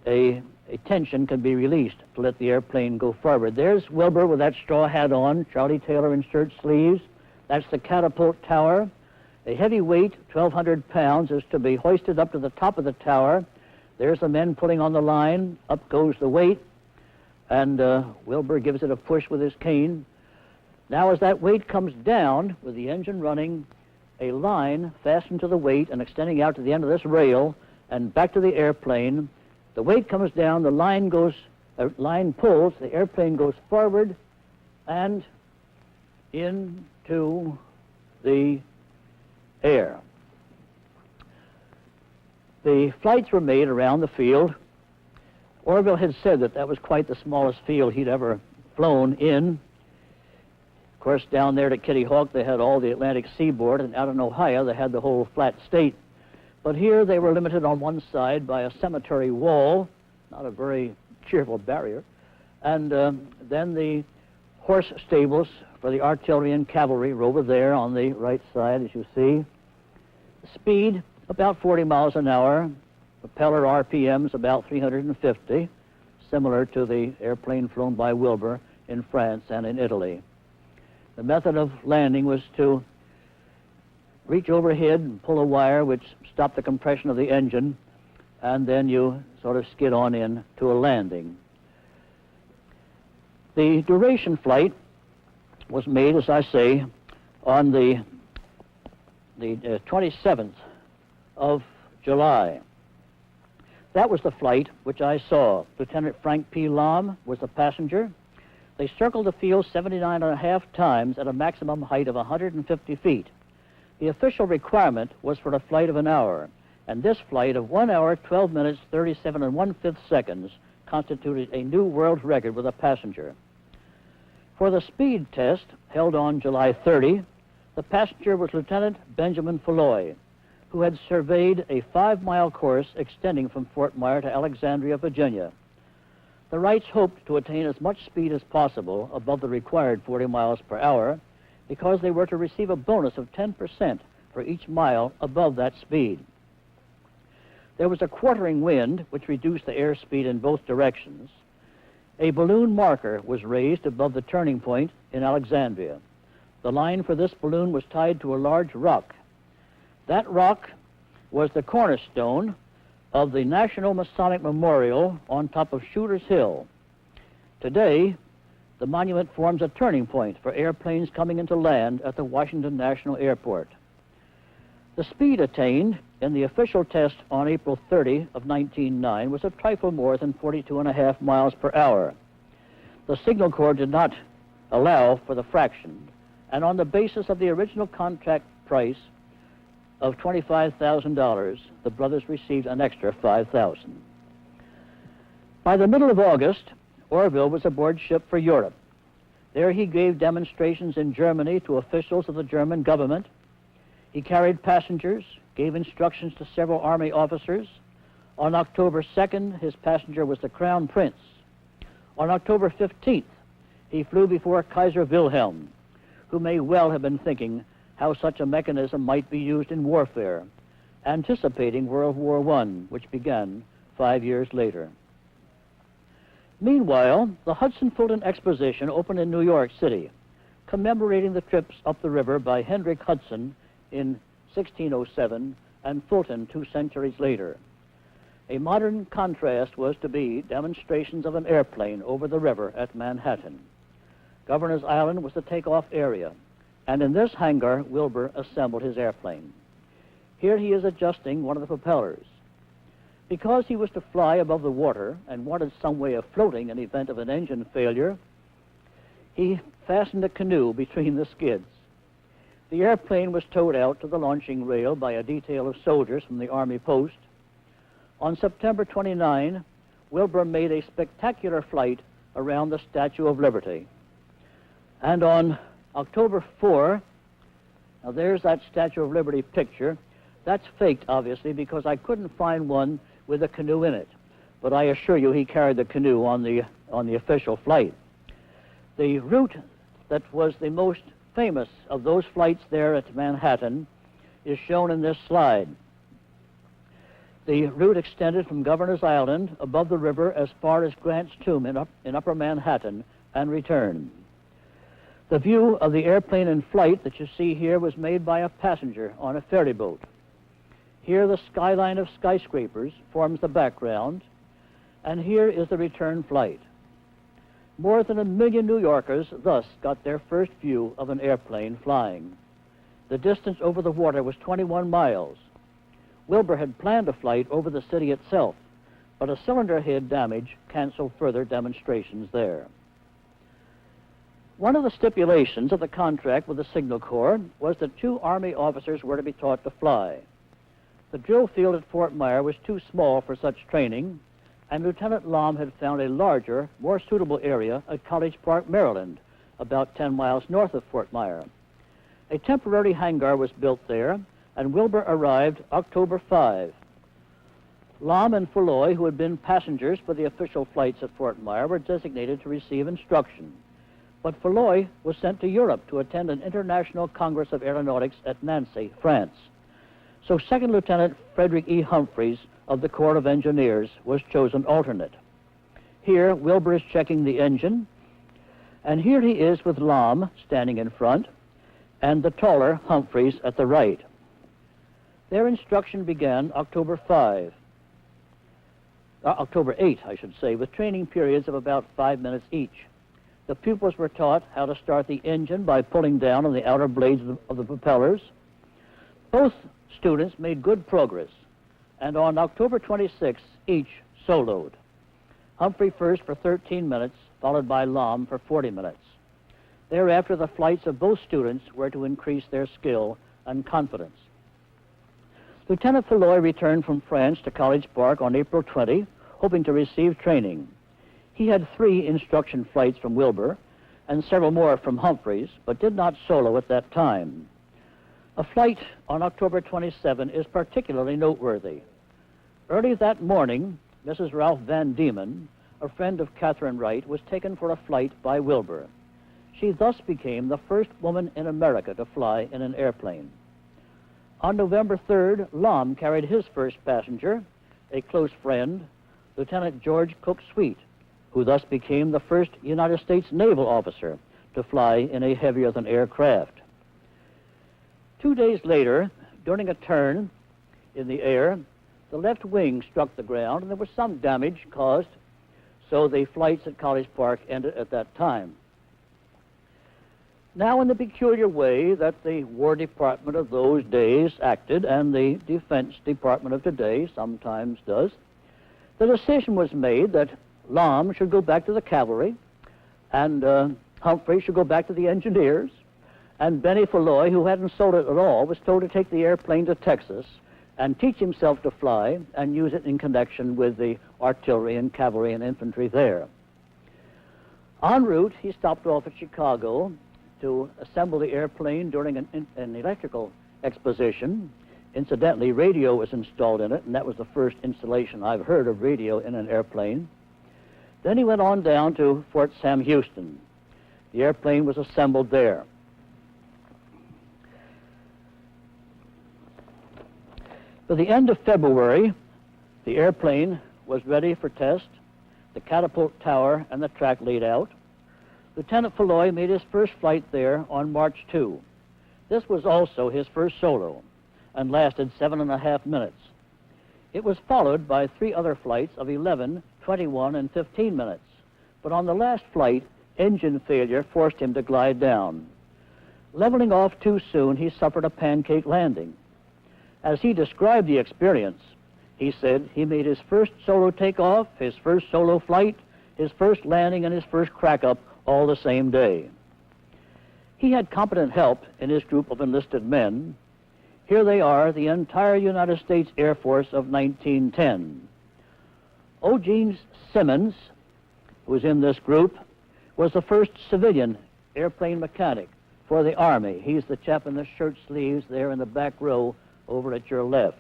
a tension can be released to let the airplane go forward. There's Wilbur with that straw hat on, Charlie Taylor in shirt sleeves. That's the catapult tower. A heavy weight, 1,200 pounds, is to be hoisted up to the top of the tower. There's the men pulling on the line. Up goes the weight. And Wilbur gives it a push with his cane. Now, as that weight comes down, with the engine running, a line fastened to the weight and extending out to the end of this rail and back to the airplane. The weight comes down, the line pulls, the airplane goes forward and into the air. The flights were made around the field. Orville had said that that was quite the smallest field he'd ever flown in. Of course, down there at Kitty Hawk, they had all the Atlantic seaboard, and out in Ohio, they had the whole flat state. But here, they were limited on one side by a cemetery wall, not a very cheerful barrier, and then the horse stables for the artillery and cavalry were over there on the right side, as you see. Speed, about 40 miles an hour. Propeller RPMs about 350, similar to the airplane flown by Wilbur in France and in Italy. The method of landing was to reach overhead and pull a wire which stopped the compression of the engine, and then you sort of skid on in to a landing. The duration flight was made, as I say, on the 27th of July. That was the flight which I saw. Lieutenant Frank P. Lom was the passenger. They circled the field 79.5 times at a maximum height of 150 feet. The official requirement was for a flight of an hour, and this flight of 1 hour, 12 minutes, 37 1/5 seconds constituted a new world record with a passenger. For the speed test, held on July 30, the passenger was Lieutenant Benjamin Falloy, who had surveyed a 5-mile course extending from Fort Myer to Alexandria, Virginia. The Wrights hoped to attain as much speed as possible above the required 40 miles per hour because they were to receive a bonus of 10% for each mile above that speed. There was a quartering wind which reduced the airspeed in both directions. A balloon marker was raised above the turning point in Alexandria. The line for this balloon was tied to a large rock. That rock was the cornerstone of the National Masonic Memorial on top of Shooter's Hill. Today, the monument forms a turning point for airplanes coming into land at the Washington National Airport. The speed attained in the official test on April 30 of 1909 was a trifle more than 42.5 miles per hour. The Signal Corps did not allow for the fraction, and on the basis of the original contract price of $25,000, the brothers received an extra $5,000. By the middle of August, Orville was aboard ship for Europe. There he gave demonstrations in Germany to officials of the German government. He carried passengers, gave instructions to several army officers. On October 2nd, his passenger was the Crown Prince. On October 15th, he flew before Kaiser Wilhelm, who may well have been thinking how such a mechanism might be used in warfare, anticipating World War I, which began 5 years later. Meanwhile, the Hudson-Fulton Exposition opened in New York City, commemorating the trips up the river by Hendrik Hudson in 1607 and Fulton 2 centuries later. A modern contrast was to be demonstrations of an airplane over the river at Manhattan. Governor's Island was the takeoff area. and in this hangar, Wilbur assembled his airplane. Here he is adjusting one of the propellers. Because he was to fly above the water and wanted some way of floating in the event of an engine failure, he fastened a canoe between the skids. The airplane was towed out to the launching rail by a detail of soldiers from the Army post. On September 29, Wilbur made a spectacular flight around the Statue of Liberty. And on October 4, now there's that Statue of Liberty picture. That's faked, obviously, because I couldn't find one with a canoe in it. But I assure you he carried the canoe on the official flight. The route that was the most famous of those flights there at Manhattan is shown in this slide. The route extended from Governor's Island above the river as far as Grant's Tomb in Upper Manhattan and returned. The view of the airplane in flight that you see here was made by a passenger on a ferry boat. Here the skyline of skyscrapers forms the background, and here is the return flight. More than 1 million New Yorkers thus got their first view of an airplane flying. The distance over the water was 21 miles. Wilbur had planned a flight over the city itself, but a cylinder head damage canceled further demonstrations there. One of the stipulations of the contract with the Signal Corps was that 2 Army officers were to be taught to fly. The drill field at Fort Myer was too small for such training, and Lieutenant Lom had found a larger, more suitable area at College Park, Maryland, about 10 miles north of Fort Myer. A temporary hangar was built there, and Wilbur arrived October 5. Lom and Falloy, who had been passengers for the official flights at Fort Myer, were designated to receive instruction. But Falloy was sent to Europe to attend an International Congress of Aeronautics at Nancy, France. So Second Lieutenant Frederick E. Humphreys of the Corps of Engineers was chosen alternate. Here, Wilbur is checking the engine, and here he is with Lom standing in front, and the taller Humphreys at the right. Their instruction began October 8, I should say, with training periods of about 5 minutes each. The pupils were taught how to start the engine by pulling down on the outer blades of the propellers. Both students made good progress, and on October 26, each soloed. Humphrey first for 13 minutes, followed by Lom for 40 minutes. Thereafter, the flights of both students were to increase their skill and confidence. Lieutenant Falloy returned from France to College Park on April 20, hoping to receive training. He had 3 instruction flights from Wilbur and several more from Humphreys, but did not solo at that time. A flight on October 27 is particularly noteworthy. Early that morning, Mrs. Ralph Van Diemen, a friend of Catherine Wright, was taken for a flight by Wilbur. She thus became the first woman in America to fly in an airplane. On November 3rd, Lom carried his first passenger, a close friend, Lieutenant George Cook Sweet, who thus became the first United States naval officer to fly in a heavier-than-air craft. 2 days later, during a turn in the air, the left wing struck the ground, and there was some damage caused, so the flights at College Park ended at that time. Now, in the peculiar way that the War Department of those days acted, and the Defense Department of today sometimes does, the decision was made that Lom should go back to the cavalry, and Humphrey should go back to the engineers, and Benny Falloy, who hadn't sold it at all, was told to take the airplane to Texas and teach himself to fly and use it in connection with the artillery and cavalry and infantry there. En route, he stopped off at Chicago to assemble the airplane during an electrical exposition. Incidentally, radio was installed in it, and that was the first installation I've heard of radio in an airplane. Then he went on down to Fort Sam Houston. The airplane was assembled there. By the end of February, the airplane was ready for test, the catapult tower and the track laid out. Lieutenant Falloy made his first flight there on March 2. This was also his first solo and lasted 7.5 minutes. It was followed by 3 other flights of 11, 21, and 15 minutes. But on the last flight, engine failure forced him to glide down. Leveling off too soon, he suffered a pancake landing. As he described the experience, he said he made his first solo takeoff, his first solo flight, his first landing, and his first crack-up all the same day. He had competent help in his group of enlisted men. Here they are, the entire United States Air Force of 1910. Eugene Simmons, who was in this group, was the first civilian airplane mechanic for the Army. He's the chap in the shirt sleeves there in the back row over at your left.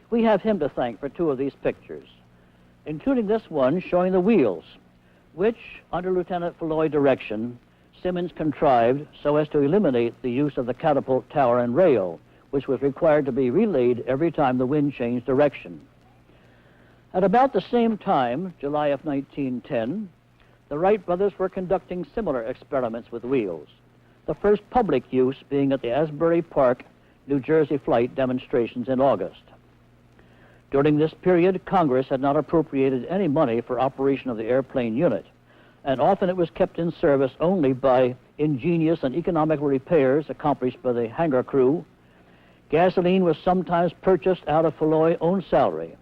We have him to thank for two of these pictures, including this one showing the wheels, which, under Lieutenant Floyd's direction, Simmons contrived so as to eliminate the use of the catapult tower and rail, which was required to be relayed every time the wind changed direction. At about the same time, July of 1910, the Wright brothers were conducting similar experiments with wheels, the first public use being at the Asbury Park, New Jersey flight demonstrations in August. During this period, Congress had not appropriated any money for operation of the airplane unit, and often it was kept in service only by ingenious and economical repairs accomplished by the hangar crew. Gasoline was sometimes purchased out of Floyd's own salary.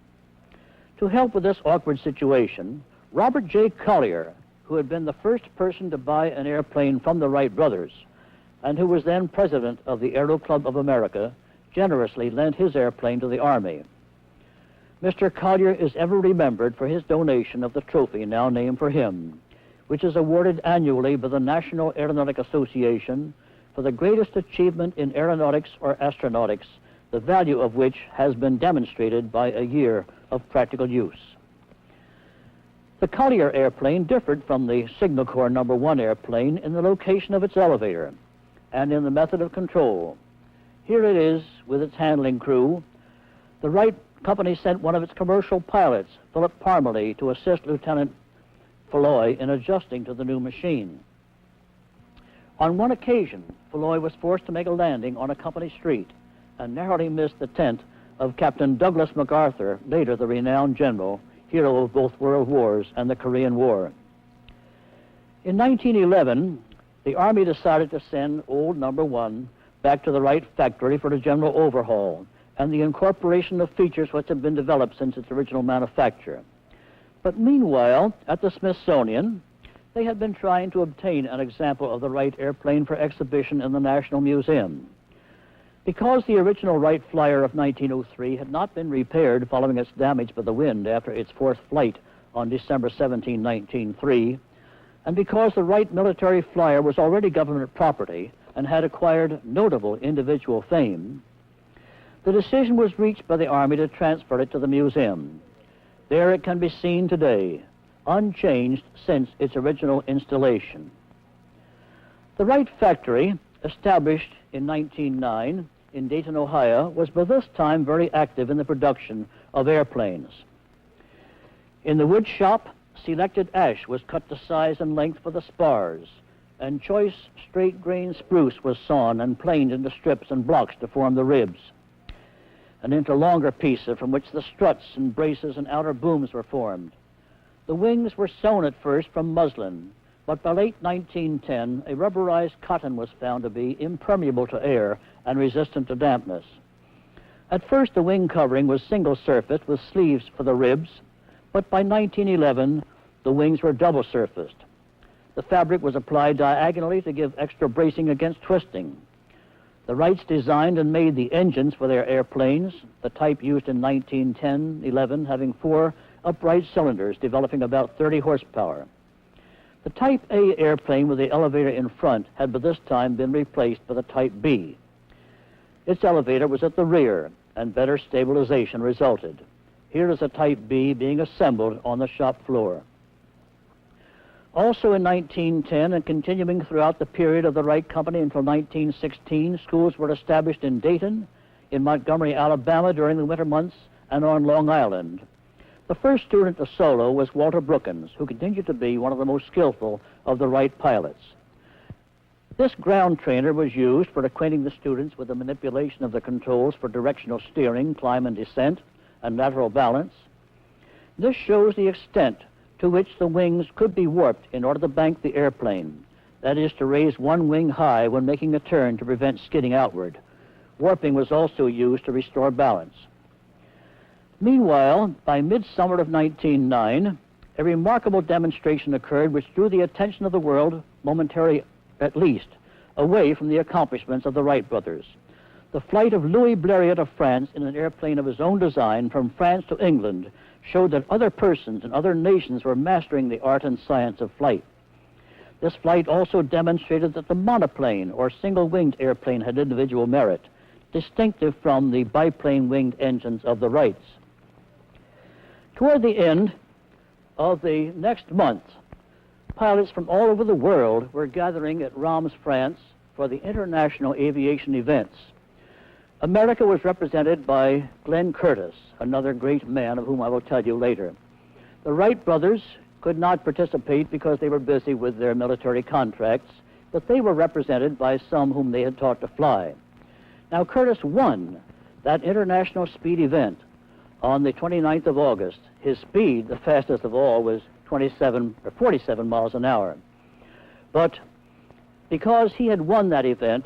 To help with this awkward situation, Robert J. Collier, who had been the first person to buy an airplane from the Wright brothers, and who was then president of the Aero Club of America, generously lent his airplane to the Army. Mr. Collier is ever remembered for his donation of the trophy now named for him, which is awarded annually by the National Aeronautic Association for the greatest achievement in aeronautics or astronautics, the value of which has been demonstrated by a year of practical use. The Collier airplane differed from the Signal Corps No. 1 airplane in the location of its elevator and in the method of control. Here it is with its handling crew. The Wright Company sent one of its commercial pilots, Philip Parmalee, to assist Lieutenant Floyd in adjusting to the new machine. On one occasion, Floyd was forced to make a landing on a company street and narrowly missed the tent of Captain Douglas MacArthur, later the renowned general, hero of both World Wars and the Korean War. In 1911, the Army decided to send old No. 1 back to the Wright factory for a general overhaul and the incorporation of features which had been developed since its original manufacture. But meanwhile, at the Smithsonian, they had been trying to obtain an example of the Wright airplane for exhibition in the National Museum. Because the original Wright Flyer of 1903 had not been repaired following its damage by the wind after its fourth flight on December 17, 1903, and because the Wright military flyer was already government property and had acquired notable individual fame, the decision was reached by the Army to transfer it to the museum. There it can be seen today, unchanged since its original installation. The Wright factory, established in 1909 in Dayton, Ohio, was by this time very active in the production of airplanes. In the wood shop, selected ash was cut to size and length for the spars, and choice straight-grain spruce was sawn and planed into strips and blocks to form the ribs, and into longer pieces from which the struts and braces and outer booms were formed. The wings were sewn at first from muslin, but by late 1910, a rubberized cotton was found to be impermeable to air and resistant to dampness. At first, the wing covering was single-surfaced with sleeves for the ribs, but by 1911, the wings were double-surfaced. The fabric was applied diagonally to give extra bracing against twisting. The Wrights designed and made the engines for their airplanes, the type used in 1910-11 having 4 upright cylinders developing about 30 horsepower. The Type A airplane with the elevator in front had by this time been replaced by the Type B. Its elevator was at the rear, and better stabilization resulted. Here is a Type B being assembled on the shop floor. Also in 1910, and continuing throughout the period of the Wright Company until 1916, schools were established in Dayton, in Montgomery, Alabama during the winter months, and on Long Island. The first student to solo was Walter Brookins, who continued to be one of the most skillful of the Wright pilots. This ground trainer was used for acquainting the students with the manipulation of the controls for directional steering, climb and descent, and lateral balance. This shows the extent to which the wings could be warped in order to bank the airplane, that is to raise one wing high when making a turn to prevent skidding outward. Warping was also used to restore balance. Meanwhile, by midsummer of 1909, a remarkable demonstration occurred which drew the attention of the world, momentarily at least, away from the accomplishments of the Wright brothers. The flight of Louis Blériot of France in an airplane of his own design from France to England showed that other persons and other nations were mastering the art and science of flight. This flight also demonstrated that the monoplane or single-winged airplane had individual merit, distinctive from the biplane-winged engines of the Wrights. Toward the end of the next month, pilots from all over the world were gathering at Reims, France, for the international aviation events. America was represented by Glenn Curtiss, another great man of whom I will tell you later. The Wright brothers could not participate because they were busy with their military contracts, but they were represented by some whom they had taught to fly. Now, Curtiss won that international speed event on the 29th of August. His speed, the fastest of all, was 47 miles an hour. But because he had won that event,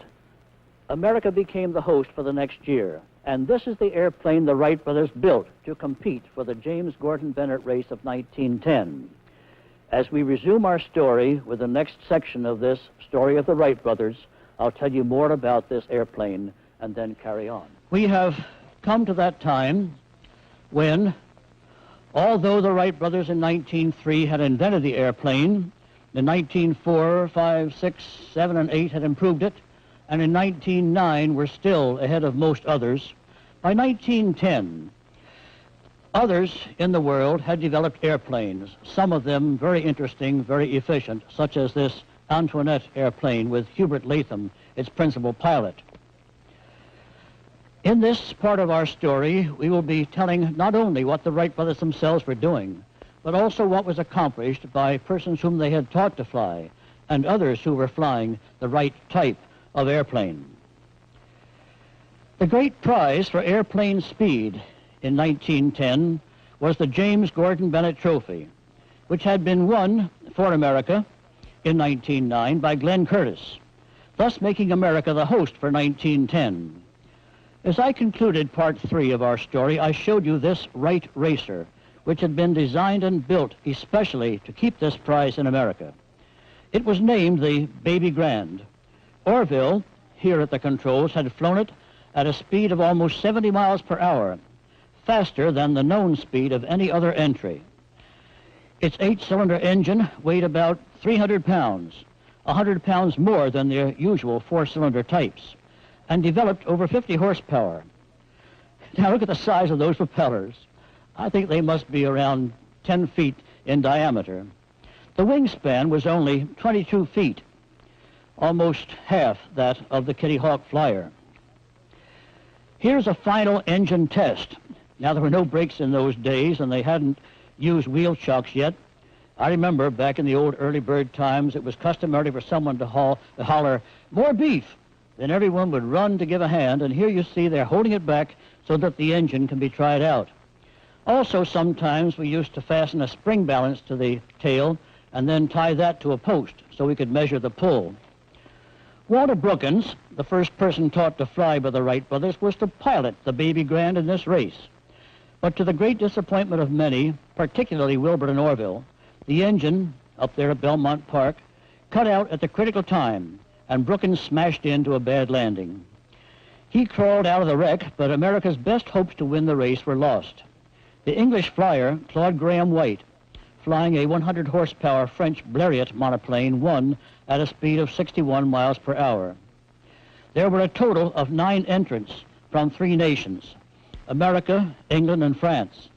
America became the host for the next year. And this is the airplane the Wright brothers built to compete for the James Gordon Bennett race of 1910. As we resume our story with the next section of this story of the Wright brothers, I'll tell you more about this airplane and then carry on. We have come to that time when, although the Wright brothers in 1903 had invented the airplane, in 1904, 5, 6, 7, and 8 had improved it, and in 1909 were still ahead of most others. By 1910, others in the world had developed airplanes, some of them very interesting, very efficient, such as this Antoinette airplane with Hubert Latham, its principal pilot. In this part of our story, we will be telling not only what the Wright brothers themselves were doing, but also what was accomplished by persons whom they had taught to fly, and others who were flying the right type of airplane. The great prize for airplane speed in 1910 was the James Gordon Bennett Trophy, which had been won for America in 1909 by Glenn Curtiss, thus making America the host for 1910. As I concluded part 3 of our story, I showed you this Wright racer, which had been designed and built especially to keep this prize in America. It was named the Baby Grand. Orville, here at the controls, had flown it at a speed of almost 70 miles per hour, faster than the known speed of any other entry. Its 8-cylinder engine weighed about 300 pounds, 100 pounds more than their usual 4-cylinder types, and developed over 50 horsepower. Now look at the size of those propellers. I think they must be around 10 feet in diameter. The wingspan was only 22 feet, almost half that of the Kitty Hawk Flyer. Here's a final engine test. Now, there were no brakes in those days, and they hadn't used wheel chocks yet. I remember back in the old early bird times, it was customary for someone to holler, "More beef!" Then everyone would run to give a hand, and here you see they're holding it back so that the engine can be tried out. Also, sometimes we used to fasten a spring balance to the tail and then tie that to a post so we could measure the pull. Walter Brookins, the first person taught to fly by the Wright brothers, was to pilot the Baby Grand in this race. But to the great disappointment of many, particularly Wilbert and Orville, the engine, up there at Belmont Park, cut out at the critical time, and Brookins smashed into a bad landing. He crawled out of the wreck, but America's best hopes to win the race were lost. The English flyer, Claude Graham White, flying a 100-horsepower French Blériot monoplane, won at a speed of 61 miles per hour. There were a total of 9 entrants from 3 nations, America, England, and France.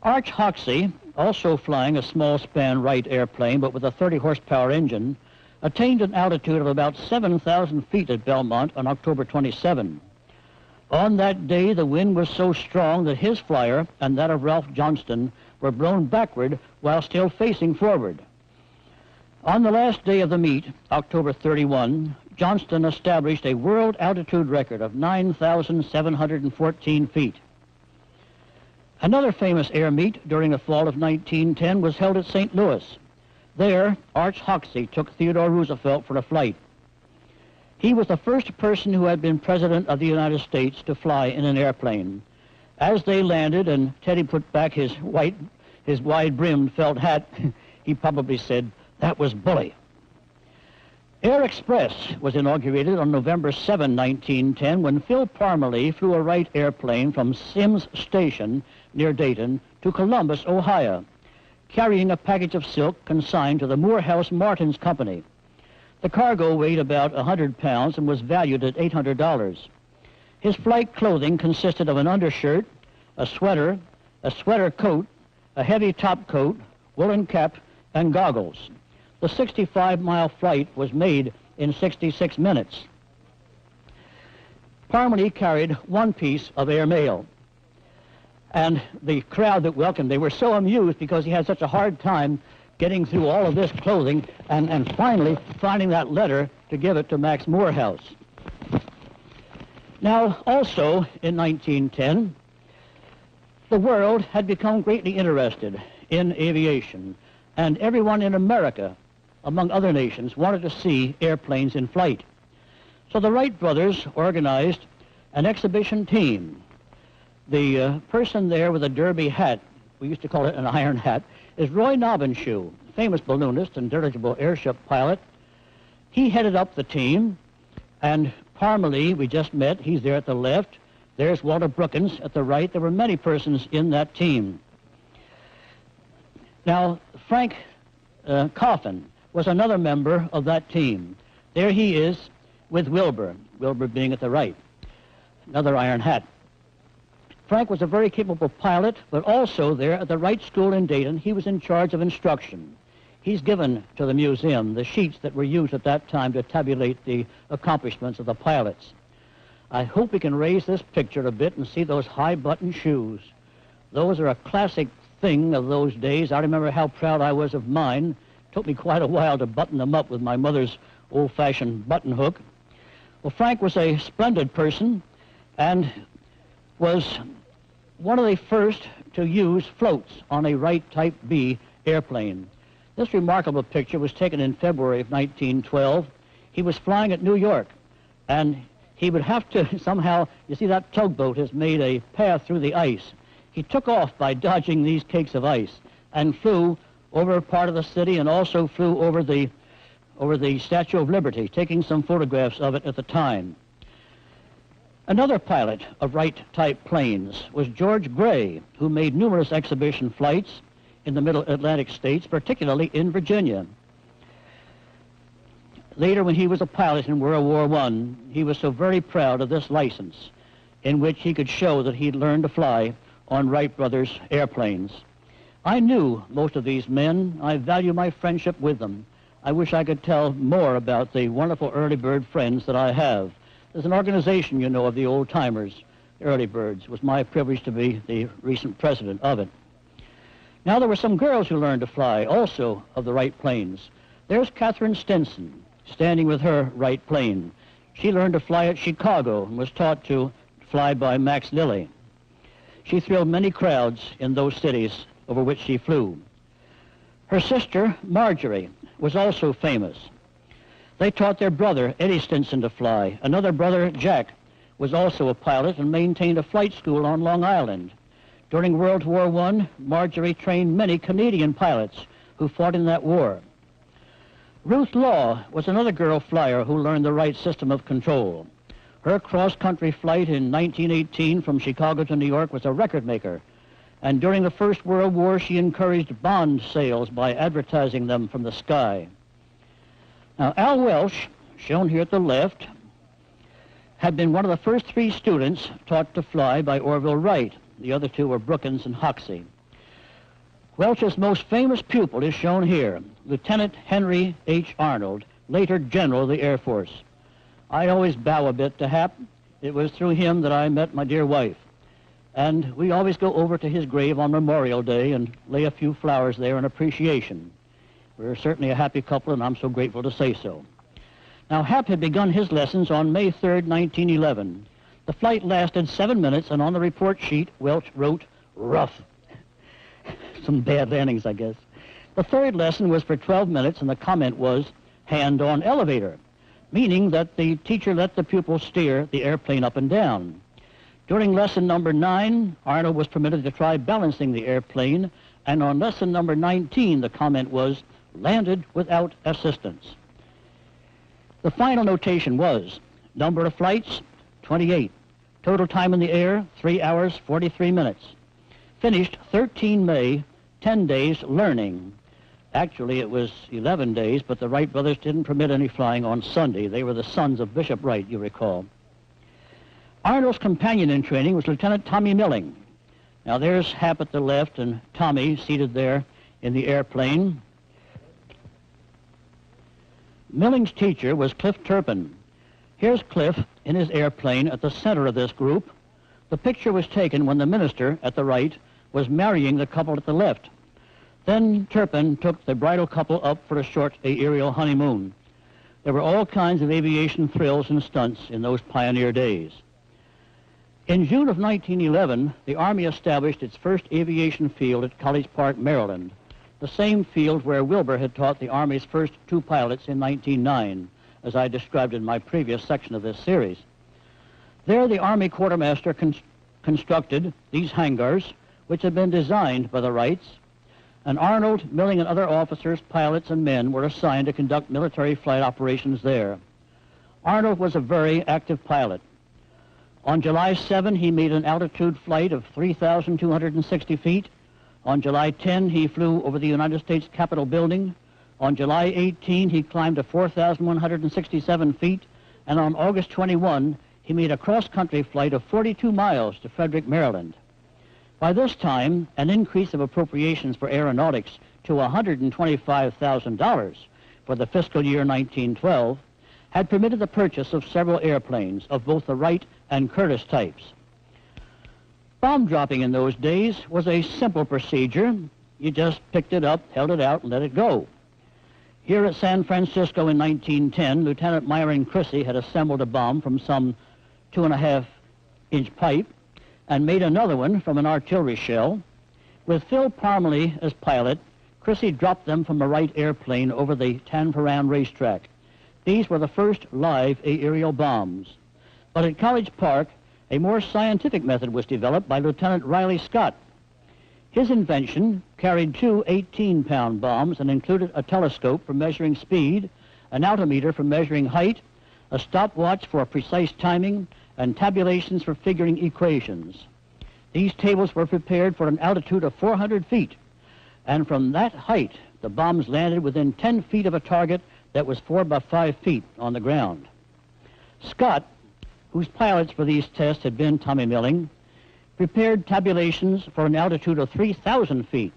Arch Hoxsey, also flying a small-span Wright airplane but with a 30-horsepower engine, attained an altitude of about 7,000 feet at Belmont on October 27. On that day, the wind was so strong that his flyer and that of Ralph Johnston were blown backward while still facing forward. On the last day of the meet, October 31, Johnston established a world altitude record of 9,714 feet. Another famous air meet during the fall of 1910 was held at St. Louis. There, Arch Hoxsey took Theodore Roosevelt for a flight. He was the first person who had been President of the United States to fly in an airplane. As they landed and Teddy put back his wide-brimmed felt hat, he probably said, "That was bully." Air Express was inaugurated on November 7, 1910, when Phil Parmalee flew a Wright airplane from Sims Station near Dayton to Columbus, Ohio, carrying a package of silk consigned to the Morehouse Martins Company. The cargo weighed about 100 pounds and was valued at $800. His flight clothing consisted of an undershirt, a sweater coat, a heavy top coat, woolen cap, and goggles. The 65-mile flight was made in 66 minutes. Parmalee carried one piece of air mail. And the crowd that welcomed, they were so amused because he had such a hard time getting through all of this clothing and finally finding that letter to give it to Max Morehouse. Now, also in 1910, the world had become greatly interested in aviation, and everyone in America, among other nations, wanted to see airplanes in flight. So the Wright brothers organized an exhibition team. The person there with a derby hat, we used to call it an iron hat, is Roy Nobbenshoe, famous balloonist and dirigible airship pilot. He headed up the team, and Parmalee, we just met, he's there at the left. There's Walter Brookins at the right. There were many persons in that team. Now, Frank Coffin was another member of that team. There he is with Wilbur being at the right, another iron hat. Frank was a very capable pilot, but also there at the Wright School in Dayton, he was in charge of instruction. He's given to the museum the sheets that were used at that time to tabulate the accomplishments of the pilots. I hope we can raise this picture a bit and see those high-button shoes. Those are a classic thing of those days. I remember how proud I was of mine. It took me quite a while to button them up with my mother's old-fashioned button hook. Well, Frank was a splendid person and was one of the first to use floats on a Wright Type B airplane. This remarkable picture was taken in February of 1912. He was flying at New York, and he would have to somehow, you see that tugboat has made a path through the ice. He took off by dodging these cakes of ice and flew over part of the city and also flew over the Statue of Liberty, taking some photographs of it at the time. Another pilot of Wright-type planes was George Gray, who made numerous exhibition flights in the Middle Atlantic states, particularly in Virginia. Later, when he was a pilot in World War I, he was so very proud of this license in which he could show that he'd learned to fly on Wright Brothers airplanes. I knew most of these men. I value my friendship with them. I wish I could tell more about the wonderful early bird friends that I have. There's an organization, you know, of the old-timers, the early birds. It was my privilege to be the recent president of it. Now, there were some girls who learned to fly, also of the Wright planes. There's Catherine Stinson, standing with her Wright plane. She learned to fly at Chicago and was taught to fly by Max Lilly. She thrilled many crowds in those cities over which she flew. Her sister, Marjorie, was also famous. They taught their brother, Eddie Stinson, to fly. Another brother, Jack, was also a pilot and maintained a flight school on Long Island. During World War I, Marjorie trained many Canadian pilots who fought in that war. Ruth Law was another girl flyer who learned the right system of control. Her cross-country flight in 1918 from Chicago to New York was a record maker. And during the First World War, she encouraged bond sales by advertising them from the sky. Now, Al Welsh, shown here at the left, had been one of the first three students taught to fly by Orville Wright. The other two were Brookins and Hoxsey. Welch's most famous pupil is shown here, Lieutenant Henry H. Arnold, later General of the Air Force. I always bow a bit to Hap. It was through him that I met my dear wife. And we always go over to his grave on Memorial Day and lay a few flowers there in appreciation. We're certainly a happy couple, and I'm so grateful to say so. Now, Hap had begun his lessons on May 3rd, 1911. The flight lasted 7 minutes, and on the report sheet, Welch wrote, "rough." Some bad landings, I guess. The third lesson was for 12 minutes, and the comment was hand-on elevator, meaning that the teacher let the pupil steer the airplane up and down. During lesson number 9, Arnold was permitted to try balancing the airplane, and on lesson number 19, the comment was landed without assistance. The final notation was number of flights, 28. Total time in the air, 3 hours, 43 minutes. Finished 13 May, 10 days learning. Actually, it was 11 days, but the Wright brothers didn't permit any flying on Sunday. They were the sons of Bishop Wright, you recall. Arnold's companion in training was Lieutenant Tommy Milling. Now, there's Hap at the left and Tommy seated there in the airplane. Milling's teacher was Cliff Turpin. Here's Cliff in his airplane at the center of this group. The picture was taken when the minister at the right was marrying the couple at the left. Then Turpin took the bridal couple up for a short aerial honeymoon. There were all kinds of aviation thrills and stunts in those pioneer days. In June of 1911, the Army established its first aviation field at College Park, Maryland, the same field where Wilbur had taught the Army's first 2 pilots in 1909, as I described in my previous section of this series. There, the Army quartermaster constructed these hangars, which had been designed by the Wrights, and Arnold, Milling, and other officers, pilots, and men were assigned to conduct military flight operations there. Arnold was a very active pilot. On July 7, he made an altitude flight of 3,260 feet. On July 10, he flew over the United States Capitol building. On July 18, he climbed to 4,167 feet. And on August 21, he made a cross-country flight of 42 miles to Frederick, Maryland. By this time, an increase of appropriations for aeronautics to $125,000 for the fiscal year 1912 had permitted the purchase of several airplanes of both the Wright and Curtiss types. Bomb dropping in those days was a simple procedure. You just picked it up, held it out, and let it go. Here at San Francisco in 1910, Lieutenant Myron Crissy had assembled a bomb from some 2.5-inch pipe and made another one from an artillery shell. With Phil Parmalee as pilot, Crissy dropped them from a Wright airplane over the Tanforan racetrack. These were the first live aerial bombs. But at College Park, a more scientific method was developed by Lieutenant Riley Scott. His invention carried 2 18-pound bombs and included a telescope for measuring speed, an altimeter for measuring height, a stopwatch for precise timing, and tabulations for figuring equations. These tables were prepared for an altitude of 400 feet, and from that height, the bombs landed within 10 feet of a target that was 4 by 5 feet on the ground. Scott, whose pilots for these tests had been Tommy Milling, prepared tabulations for an altitude of 3,000 feet,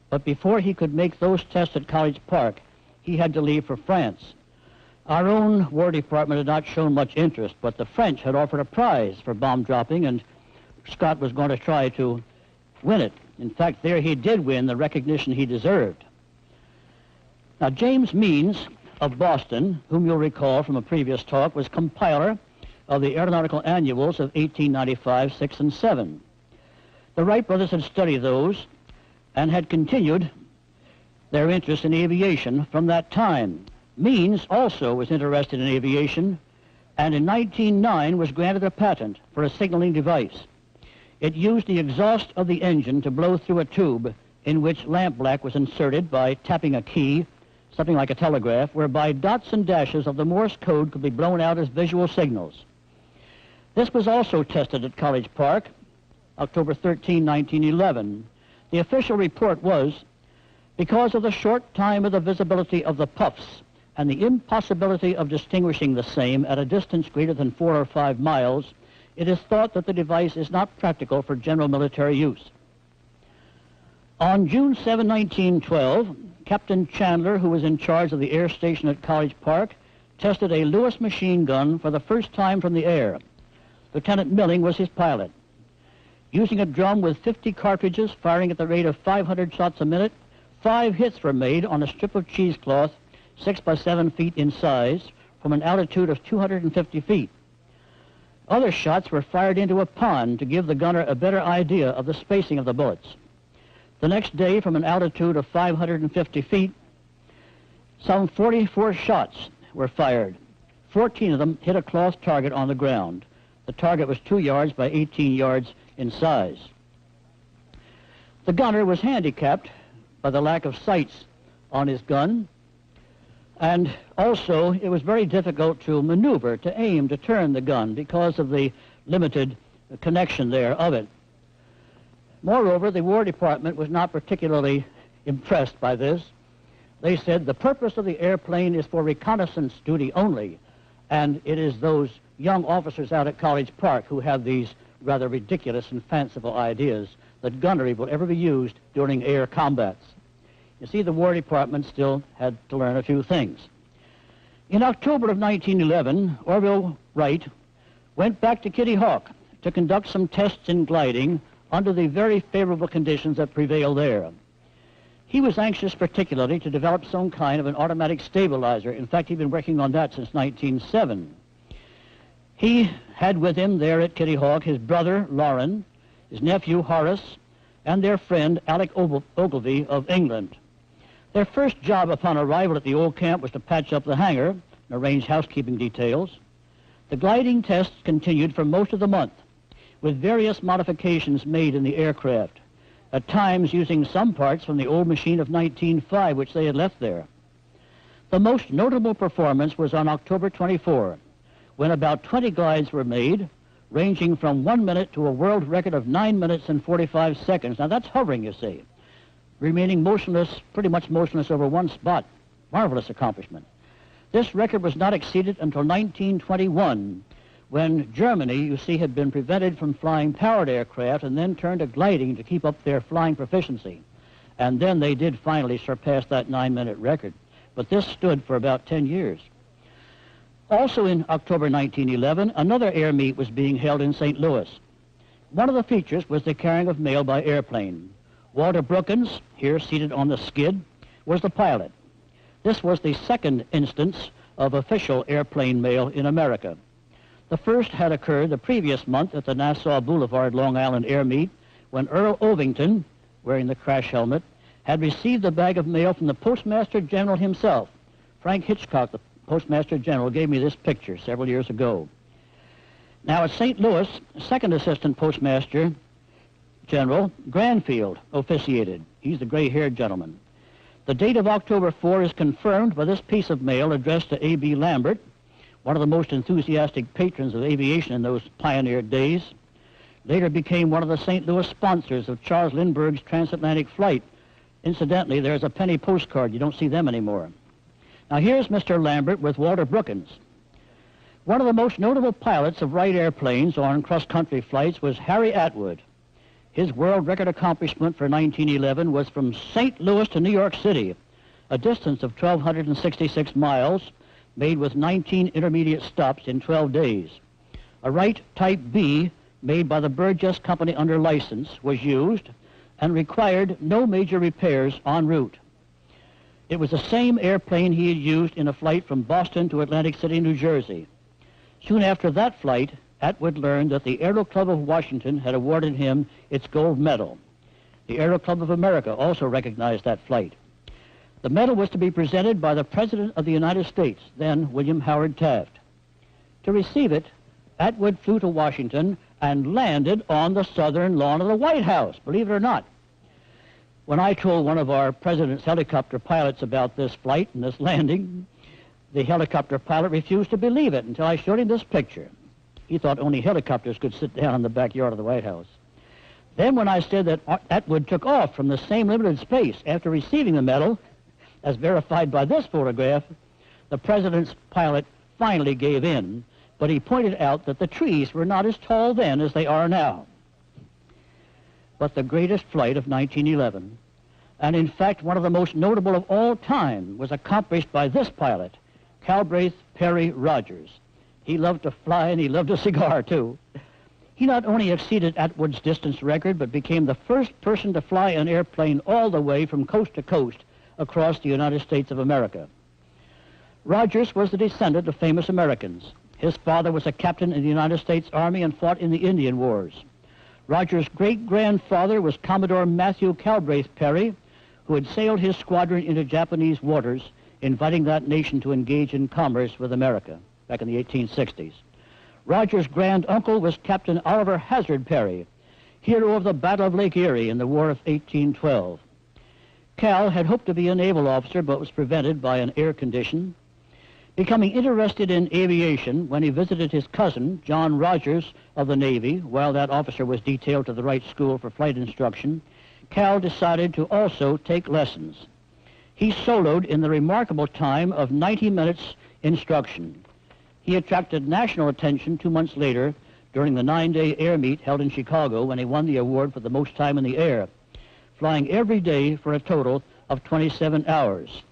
but before he could make those tests at College Park, he had to leave for France. Our own War Department had not shown much interest, but the French had offered a prize for bomb dropping, and Scott was going to try to win it. In fact, there he did win the recognition he deserved. Now, James Means of Boston, whom you'll recall from a previous talk, was compiler of the aeronautical annuals of 1895, 6, and 7. The Wright brothers had studied those and had continued their interest in aviation from that time. Means also was interested in aviation, and in 1909 was granted a patent for a signaling device. It used the exhaust of the engine to blow through a tube in which lampblack was inserted by tapping a key, something like a telegraph, whereby dots and dashes of the Morse code could be blown out as visual signals. This was also tested at College Park, October 13, 1911. The official report was, because of the short time of the visibility of the puffs and the impossibility of distinguishing the same at a distance greater than 4 or 5 miles, it is thought that the device is not practical for general military use. On June 7, 1912, Captain Chandler, who was in charge of the air station at College Park, tested a Lewis machine gun for the first time from the air. Lieutenant Milling was his pilot. Using a drum with 50 cartridges firing at the rate of 500 shots a minute, 5 hits were made on a strip of cheesecloth 6 by 7 feet in size from an altitude of 250 feet. Other shots were fired into a pond to give the gunner a better idea of the spacing of the bullets. The next day, from an altitude of 550 feet, some 44 shots were fired. 14 of them hit a cloth target on the ground. The target was 2 yards by 18 yards in size. The gunner was handicapped by the lack of sights on his gun, and also it was very difficult to maneuver, to aim, to turn the gun because of the limited connection there of it. Moreover, the War Department was not particularly impressed by this. They said the purpose of the airplane is for reconnaissance duty only, and it is those young officers out at College Park who have these rather ridiculous and fanciful ideas that gunnery will ever be used during air combats. You see, the War Department still had to learn a few things. In October of 1911, Orville Wright went back to Kitty Hawk to conduct some tests in gliding under the very favorable conditions that prevail there. He was anxious particularly to develop some kind of an automatic stabilizer. In fact, he'd been working on that since 1907. He had with him there at Kitty Hawk his brother, Loren, his nephew, Horace, and their friend, Alec Ogilvy of England. Their first job upon arrival at the old camp was to patch up the hangar and arrange housekeeping details. The gliding tests continued for most of the month, with various modifications made in the aircraft, at times using some parts from the old machine of 1905, which they had left there. The most notable performance was on October 24, when about 20 glides were made, ranging from 1 minute to a world record of 9 minutes and 45 seconds. Now, that's hovering, you see, remaining motionless, pretty much motionless over one spot. Marvelous accomplishment. This record was not exceeded until 1921, when Germany, you see, had been prevented from flying powered aircraft and then turned to gliding to keep up their flying proficiency. And then they did finally surpass that 9-minute record. But this stood for about 10 years. Also in October 1911, another air meet was being held in St. Louis. One of the features was the carrying of mail by airplane. Walter Brookins, here seated on the skid, was the pilot. This was the second instance of official airplane mail in America. The first had occurred the previous month at the Nassau Boulevard, Long Island Air Meet, when Earl Ovington, wearing the crash helmet, had received a bag of mail from the Postmaster General himself. Frank Hitchcock, the Postmaster General, gave me this picture several years ago. Now at St. Louis, Second Assistant Postmaster General Granfield officiated. He's the gray-haired gentleman. The date of October 4 is confirmed by this piece of mail addressed to A.B. Lambert, one of the most enthusiastic patrons of aviation in those pioneer days. Later became one of the St. Louis sponsors of Charles Lindbergh's transatlantic flight. Incidentally, there's a penny postcard. You don't see them anymore. Now here's Mr. Lambert with Walter Brookins. One of the most notable pilots of Wright airplanes on cross-country flights was Harry Atwood. His world record accomplishment for 1911 was from St. Louis to New York City, a distance of 1,266 miles, made with 19 intermediate stops in 12 days. A Wright Type B, made by the Burgess Company under license, was used and required no major repairs en route. It was the same airplane he had used in a flight from Boston to Atlantic City, New Jersey. Soon after that flight, Atwood learned that the Aero Club of Washington had awarded him its gold medal. The Aero Club of America also recognized that flight. The medal was to be presented by the President of the United States, then William Howard Taft. To receive it, Atwood flew to Washington and landed on the southern lawn of the White House, believe it or not. When I told one of our president's helicopter pilots about this flight and this landing, the helicopter pilot refused to believe it until I showed him this picture. He thought only helicopters could sit down in the backyard of the White House. Then when I said that Atwood took off from the same limited space after receiving the medal, as verified by this photograph, the president's pilot finally gave in, but he pointed out that the trees were not as tall then as they are now. But the greatest flight of 1911, and in fact one of the most notable of all time, was accomplished by this pilot, Calbraith Perry Rogers. He loved to fly and he loved a cigar too. He not only exceeded Atwood's distance record, but became the first person to fly an airplane all the way from coast to coast across the United States of America. Rogers was the descendant of famous Americans. His father was a captain in the United States Army and fought in the Indian Wars. Rogers' great-grandfather was Commodore Matthew Calbraith Perry, who had sailed his squadron into Japanese waters, inviting that nation to engage in commerce with America back in the 1860s. Rogers' granduncle was Captain Oliver Hazard Perry, hero of the Battle of Lake Erie in the War of 1812. Cal had hoped to be a naval officer, but was prevented by an air condition. Becoming interested in aviation when he visited his cousin, John Rogers of the Navy, while that officer was detailed to the Wright School for flight instruction, Cal decided to also take lessons. He soloed in the remarkable time of 90 minutes instruction. He attracted national attention 2 months later during the 9-day air meet held in Chicago when he won the award for the most time in the air, flying every day for a total of 27 hours.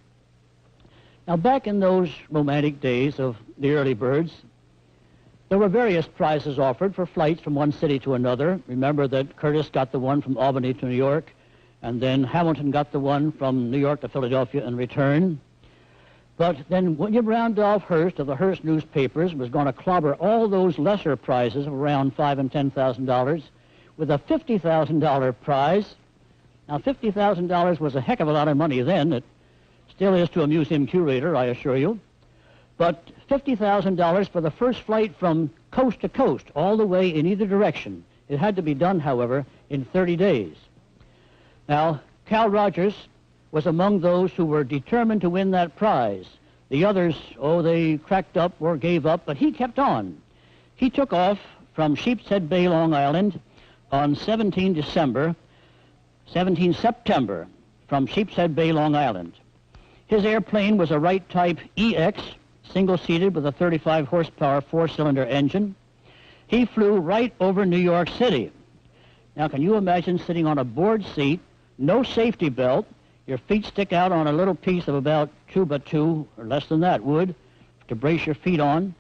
Now, back in those romantic days of the early birds, there were various prizes offered for flights from one city to another. Remember that Curtis got the one from Albany to New York, and then Hamilton got the one from New York to Philadelphia in return. But then William Randolph Hearst of the Hearst newspapers was going to clobber all those lesser prizes of around $5,000 and $10,000 with a $50,000 prize. Now, $50,000 was a heck of a lot of money then. It still is to a museum curator, I assure you. But $50,000 for the first flight from coast to coast, all the way in either direction. It had to be done, however, in 30 days. Now, Cal Rogers was among those who were determined to win that prize. The others, they cracked up or gave up, but he kept on. He took off from Sheepshead Bay, Long Island, on 17 September, from Sheepshead Bay, Long Island. His airplane was a Wright type EX, single-seated with a 35-horsepower four-cylinder engine. He flew right over New York City. Now, can you imagine sitting on a board seat, no safety belt, your feet stick out on a little piece of about 2x2, or less than that, wood, to brace your feet on.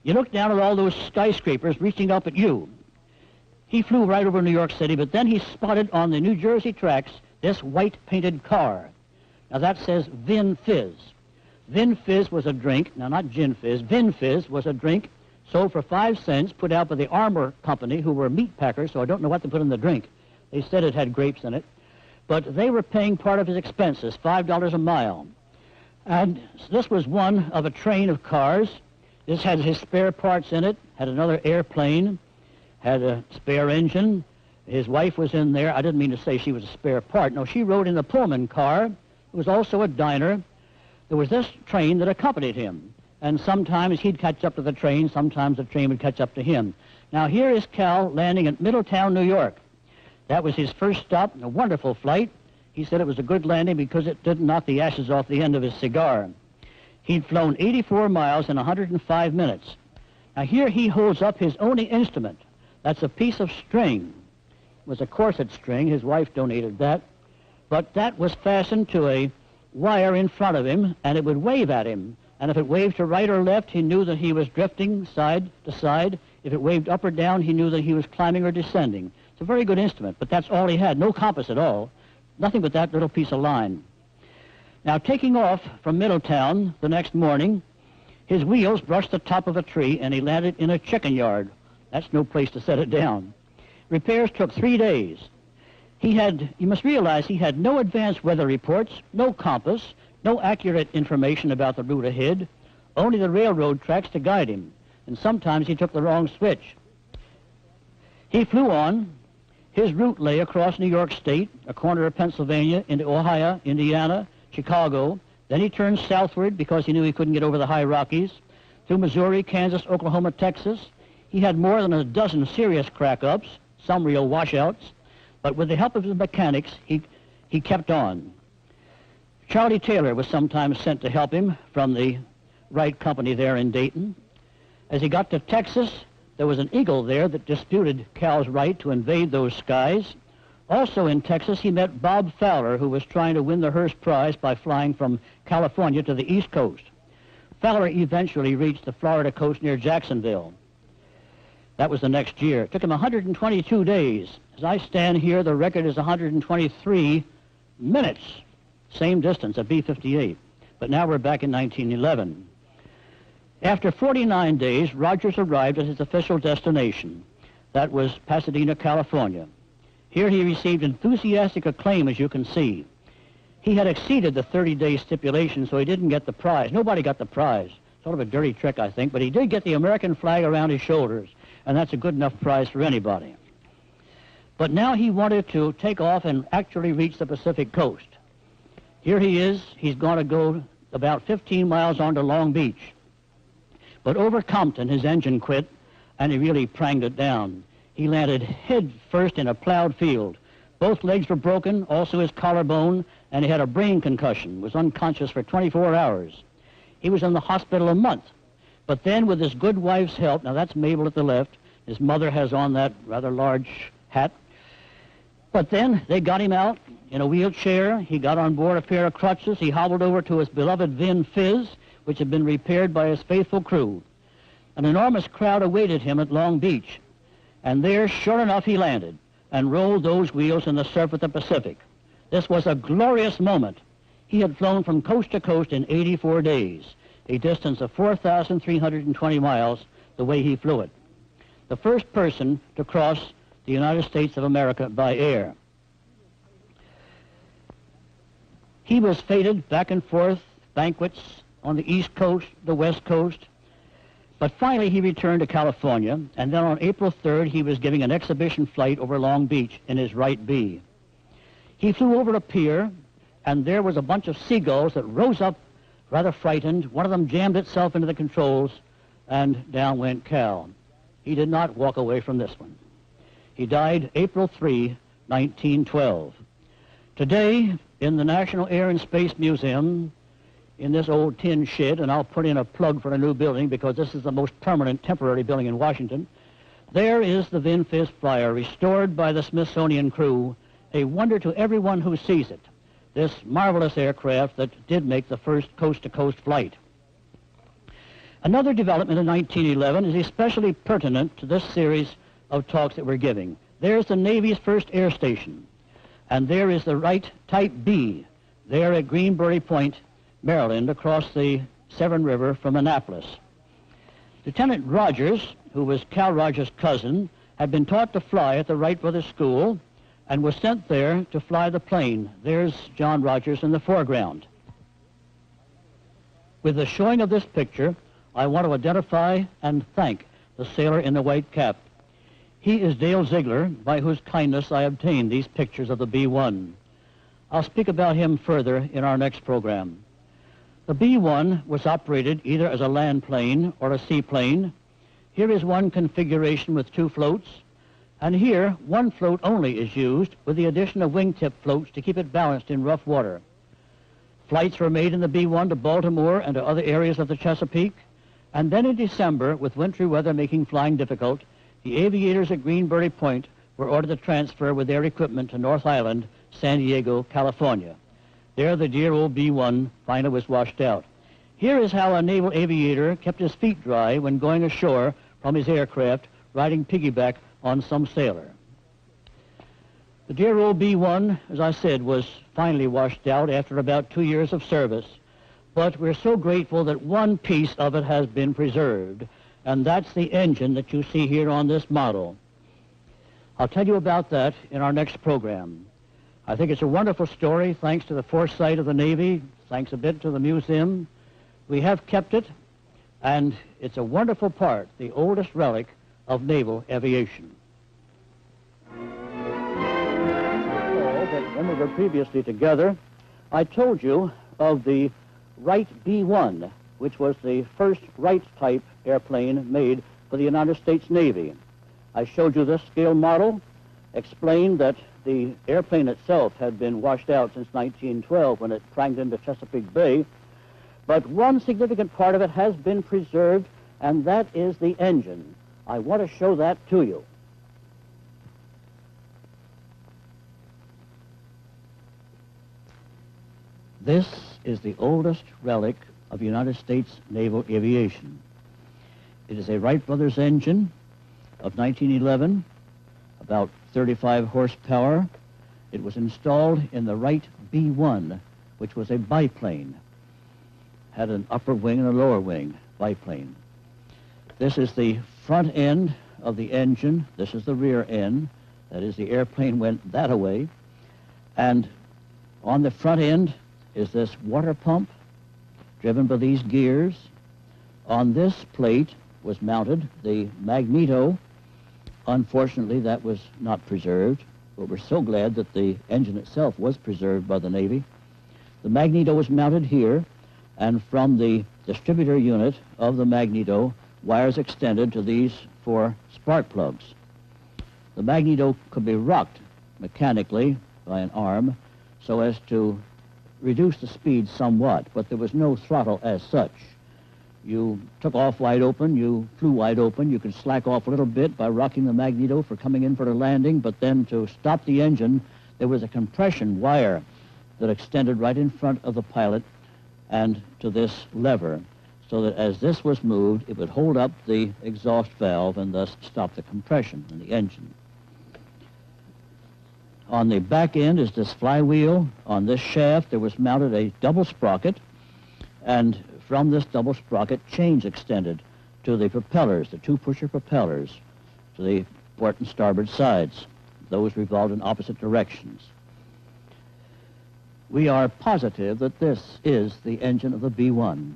You look down at all those skyscrapers reaching up at you. He flew right over New York City, but then he spotted on the New Jersey tracks this white-painted car. Now, that says Vin Fizz. Vin Fizz was a drink, now not Gin Fizz, Vin Fizz was a drink sold for 5 cents, put out by the Armour Company, who were meat packers, so I don't know what they put in the drink. They said it had grapes in it. But they were paying part of his expenses, $5 a mile. And this was one of a train of cars. This had his spare parts in it, had another airplane, had a spare engine. His wife was in there. I didn't mean to say she was a spare part. No, she rode in the Pullman car. It was also a diner. There was this train that accompanied him. And sometimes he'd catch up to the train, sometimes the train would catch up to him. Now, here is Cal landing at Middletown, New York. That was his first stop, a wonderful flight. He said it was a good landing because it didn't knock the ashes off the end of his cigar. He'd flown 84 miles in 105 minutes. Now, here he holds up his only instrument. That's a piece of string. It was a corset string. His wife donated that. But that was fastened to a wire in front of him, and it would wave at him. And if it waved to right or left, he knew that he was drifting side to side. If it waved up or down, he knew that he was climbing or descending. It's a very good instrument, but that's all he had. No compass at all. Nothing but that little piece of line. Now, taking off from Middletown the next morning, his wheels brushed the top of a tree, and he landed in a chicken yard. That's no place to set it down. Repairs took 3 days. You must realize he had no advanced weather reports, no compass, no accurate information about the route ahead, only the railroad tracks to guide him, and sometimes he took the wrong switch. He flew on. His route lay across New York State, a corner of Pennsylvania, into Ohio, Indiana, Chicago. Then he turned southward because he knew he couldn't get over the high Rockies, through Missouri, Kansas, Oklahoma, Texas. He had more than a dozen serious crack-ups, some real washouts, but with the help of his mechanics, he kept on. Charlie Taylor was sometimes sent to help him from the Wright Company there in Dayton. As he got to Texas, there was an eagle there that disputed Cal's right to invade those skies. Also in Texas, he met Bob Fowler, who was trying to win the Hearst Prize by flying from California to the East Coast. Fowler eventually reached the Florida coast near Jacksonville. That was the next year. It took him 122 days. As I stand here, the record is 123 minutes. Same distance, a B-58. But now we're back in 1911. After 49 days, Rogers arrived at his official destination. That was Pasadena, California. Here he received enthusiastic acclaim, as you can see. He had exceeded the 30-day stipulation, so he didn't get the prize. Nobody got the prize. Sort of a dirty trick, I think, but he did get the American flag around his shoulders, and that's a good enough prize for anybody. But now he wanted to take off and actually reach the Pacific coast. Here he is. He's going to go about 15 miles on to Long Beach. But over Compton, his engine quit, and he really pranged it down. He landed head first in a plowed field. Both legs were broken, also his collarbone, and he had a brain concussion, was unconscious for 24 hours. He was in the hospital a month. But then with his good wife's help, now that's Mabel at the left, his mother has on that rather large hat. But then they got him out in a wheelchair. He got on board a pair of crutches. He hobbled over to his beloved Vin Fizz, which had been repaired by his faithful crew. An enormous crowd awaited him at Long Beach. And there, sure enough, he landed and rolled those wheels in the surf of the Pacific. This was a glorious moment. He had flown from coast to coast in 84 days, a distance of 4,320 miles the way he flew it. The first person to cross the United States of America by air. He was feted back and forth, banquets on the East Coast, the West Coast, but finally he returned to California, and then on April 3rd he was giving an exhibition flight over Long Beach in his Wright B. He flew over a pier, and there was a bunch of seagulls that rose up rather frightened. One of them jammed itself into the controls, and down went Cal. He did not walk away from this one. He died April 3, 1912. Today, in the National Air and Space Museum, in this old tin shed, and I'll put in a plug for a new building because this is the most permanent temporary building in Washington, there is the Vin Fizz Flyer, restored by the Smithsonian crew, a wonder to everyone who sees it, this marvelous aircraft that did make the first coast-to-coast flight. Another development in 1911 is especially pertinent to this series of talks that we're giving. There's the Navy's first air station, and there is the Wright Type B, there at Greenbury Point, Maryland, across the Severn River from Annapolis. Lieutenant Rogers, who was Cal Rogers' cousin, had been taught to fly at the Wright Brothers School and was sent there to fly the plane. There's John Rogers in the foreground. With the showing of this picture, I want to identify and thank the sailor in the white cap. He is Dale Ziegler, by whose kindness I obtained these pictures of the B-1. I'll speak about him further in our next program. The B-1 was operated either as a land plane or a seaplane. Here is one configuration with two floats, and here one float only is used with the addition of wingtip floats to keep it balanced in rough water. Flights were made in the B-1 to Baltimore and to other areas of the Chesapeake, and then in December, with wintry weather making flying difficult, the aviators at Greenbury Point were ordered to transfer with their equipment to North Island, San Diego, California. There the dear old B-1 finally was washed out. Here is how a naval aviator kept his feet dry when going ashore from his aircraft, riding piggyback on some sailor. The dear old B-1, as I said, was finally washed out after about 2 years of service, but we're so grateful that one piece of it has been preserved, and that's the engine that you see here on this model. I'll tell you about that in our next program. I think it's a wonderful story, thanks to the foresight of the Navy, thanks a bit to the museum. We have kept it, and it's a wonderful part, the oldest relic of naval aviation. When we were previously together, I told you of the Wright B-1, which was the first Wright-type airplane made for the United States Navy. I showed you this scale model, explained that the airplane itself had been washed out since 1912 when it pranged into Chesapeake Bay, but one significant part of it has been preserved, and that is the engine. I want to show that to you. This is the oldest relic of United States naval aviation. It is a Wright Brothers engine of 1911, about 35 horsepower. It was installed in the Wright B-1, which was a biplane. Had an upper wing and a lower wing, biplane. This is the front end of the engine. This is the rear end. That is, the airplane went that way. And on the front end is this water pump driven by these gears. On this plate was mounted the magneto. Unfortunately, that was not preserved, but we're so glad that the engine itself was preserved by the Navy. The magneto was mounted here, and from the distributor unit of the magneto, wires extended to these 4 spark plugs. The magneto could be rocked mechanically by an arm so as to reduce the speed somewhat, but there was no throttle as such. You took off wide open, you flew wide open, you could slack off a little bit by rocking the magneto for coming in for a landing, but then to stop the engine, there was a compression wire that extended right in front of the pilot and to this lever, so that as this was moved, it would hold up the exhaust valve and thus stop the compression in the engine. On the back end is this flywheel. On this shaft, there was mounted a double sprocket, and from this double sprocket, chains extended to the propellers, the 2-pusher propellers, to the port and starboard sides. Those revolved in opposite directions. We are positive that this is the engine of the B-1.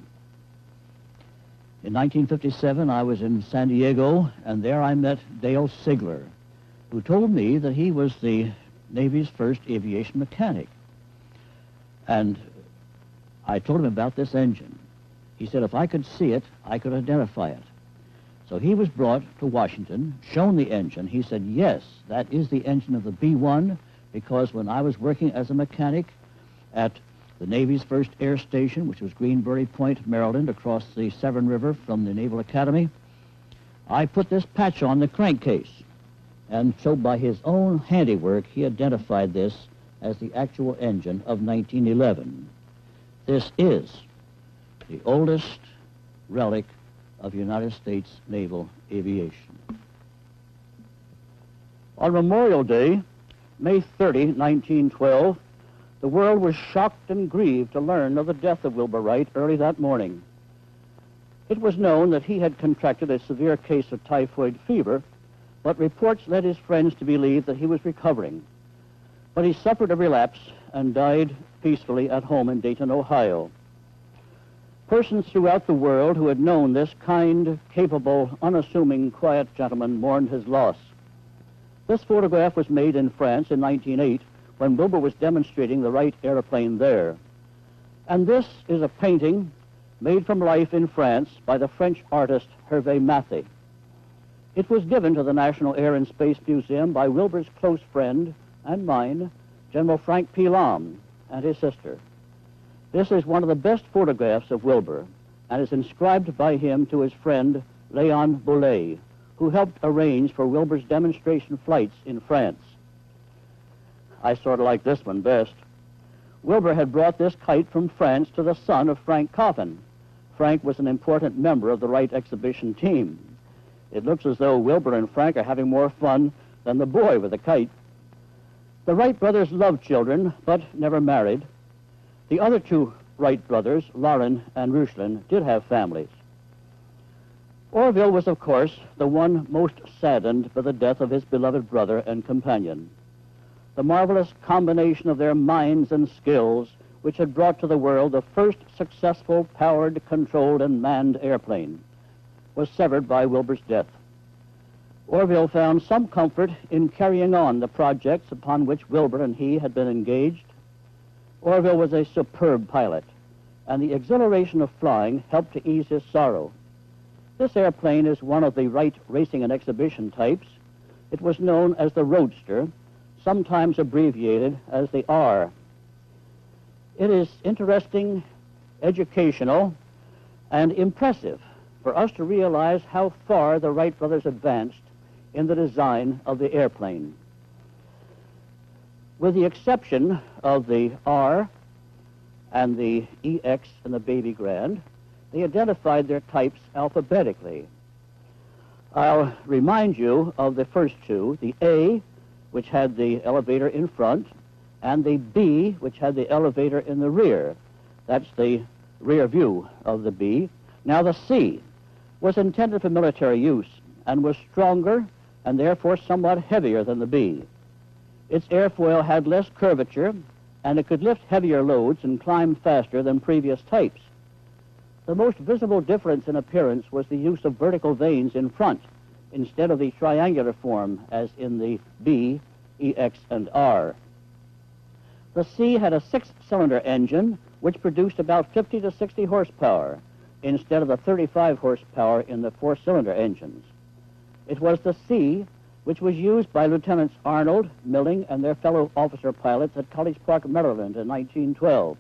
In 1957, I was in San Diego, and there I met Dale Sigler, who told me that he was the Navy's first aviation mechanic. And I told him about this engine. He said if I could see it, I could identify it. So he was brought to Washington, shown the engine. He said, yes, that is the engine of the B-1, because when I was working as a mechanic at the Navy's first air station, which was Greenbury Point, Maryland, across the Severn River from the Naval Academy, I put this patch on the crankcase. And so by his own handiwork, he identified this as the actual engine of 1911. This is the oldest relic of United States naval aviation. On Memorial Day, May 30, 1912, the world was shocked and grieved to learn of the death of Wilbur Wright early that morning. It was known that he had contracted a severe case of typhoid fever, but reports led his friends to believe that he was recovering. But he suffered a relapse and died peacefully at home in Dayton, Ohio. Persons throughout the world who had known this kind, capable, unassuming, quiet gentleman mourned his loss. This photograph was made in France in 1908 when Wilbur was demonstrating the Wright airplane there. And this is a painting made from life in France by the French artist Hervé Mathy. It was given to the National Air and Space Museum by Wilbur's close friend and mine, General Frank P. Lam, and his sister. This is one of the best photographs of Wilbur and is inscribed by him to his friend Léon Boulay, who helped arrange for Wilbur's demonstration flights in France. I sort of like this one best. Wilbur had brought this kite from France to the son of Frank Coffin. Frank was an important member of the Wright exhibition team. It looks as though Wilbur and Frank are having more fun than the boy with the kite. The Wright brothers loved children, but never married. The other 2 Wright brothers, Lauren and Rushlin, did have families. Orville was, of course, the one most saddened by the death of his beloved brother and companion. The marvelous combination of their minds and skills, which had brought to the world the first successful powered, controlled, and manned airplane, was severed by Wilbur's death. Orville found some comfort in carrying on the projects upon which Wilbur and he had been engaged. Orville was a superb pilot, and the exhilaration of flying helped to ease his sorrow. This airplane is one of the Wright racing and exhibition types. It was known as the Roadster, sometimes abbreviated as the R. It is interesting, educational, and impressive for us to realize how far the Wright brothers advanced in the design of the airplane. With the exception of the R and the EX and the Baby Grand, they identified their types alphabetically. I'll remind you of the first 2, the A, which had the elevator in front, and the B, which had the elevator in the rear. That's the rear view of the B. Now the C was intended for military use, and was stronger and therefore somewhat heavier than the B. Its airfoil had less curvature, and it could lift heavier loads and climb faster than previous types. The most visible difference in appearance was the use of vertical vanes in front instead of the triangular form as in the B, EX, and R. The C had a 6-cylinder engine which produced about 50 to 60 horsepower instead of the 35 horsepower in the 4-cylinder engines. It was the C which was used by Lieutenants Arnold, Milling, and their fellow officer pilots at College Park, Maryland in 1912.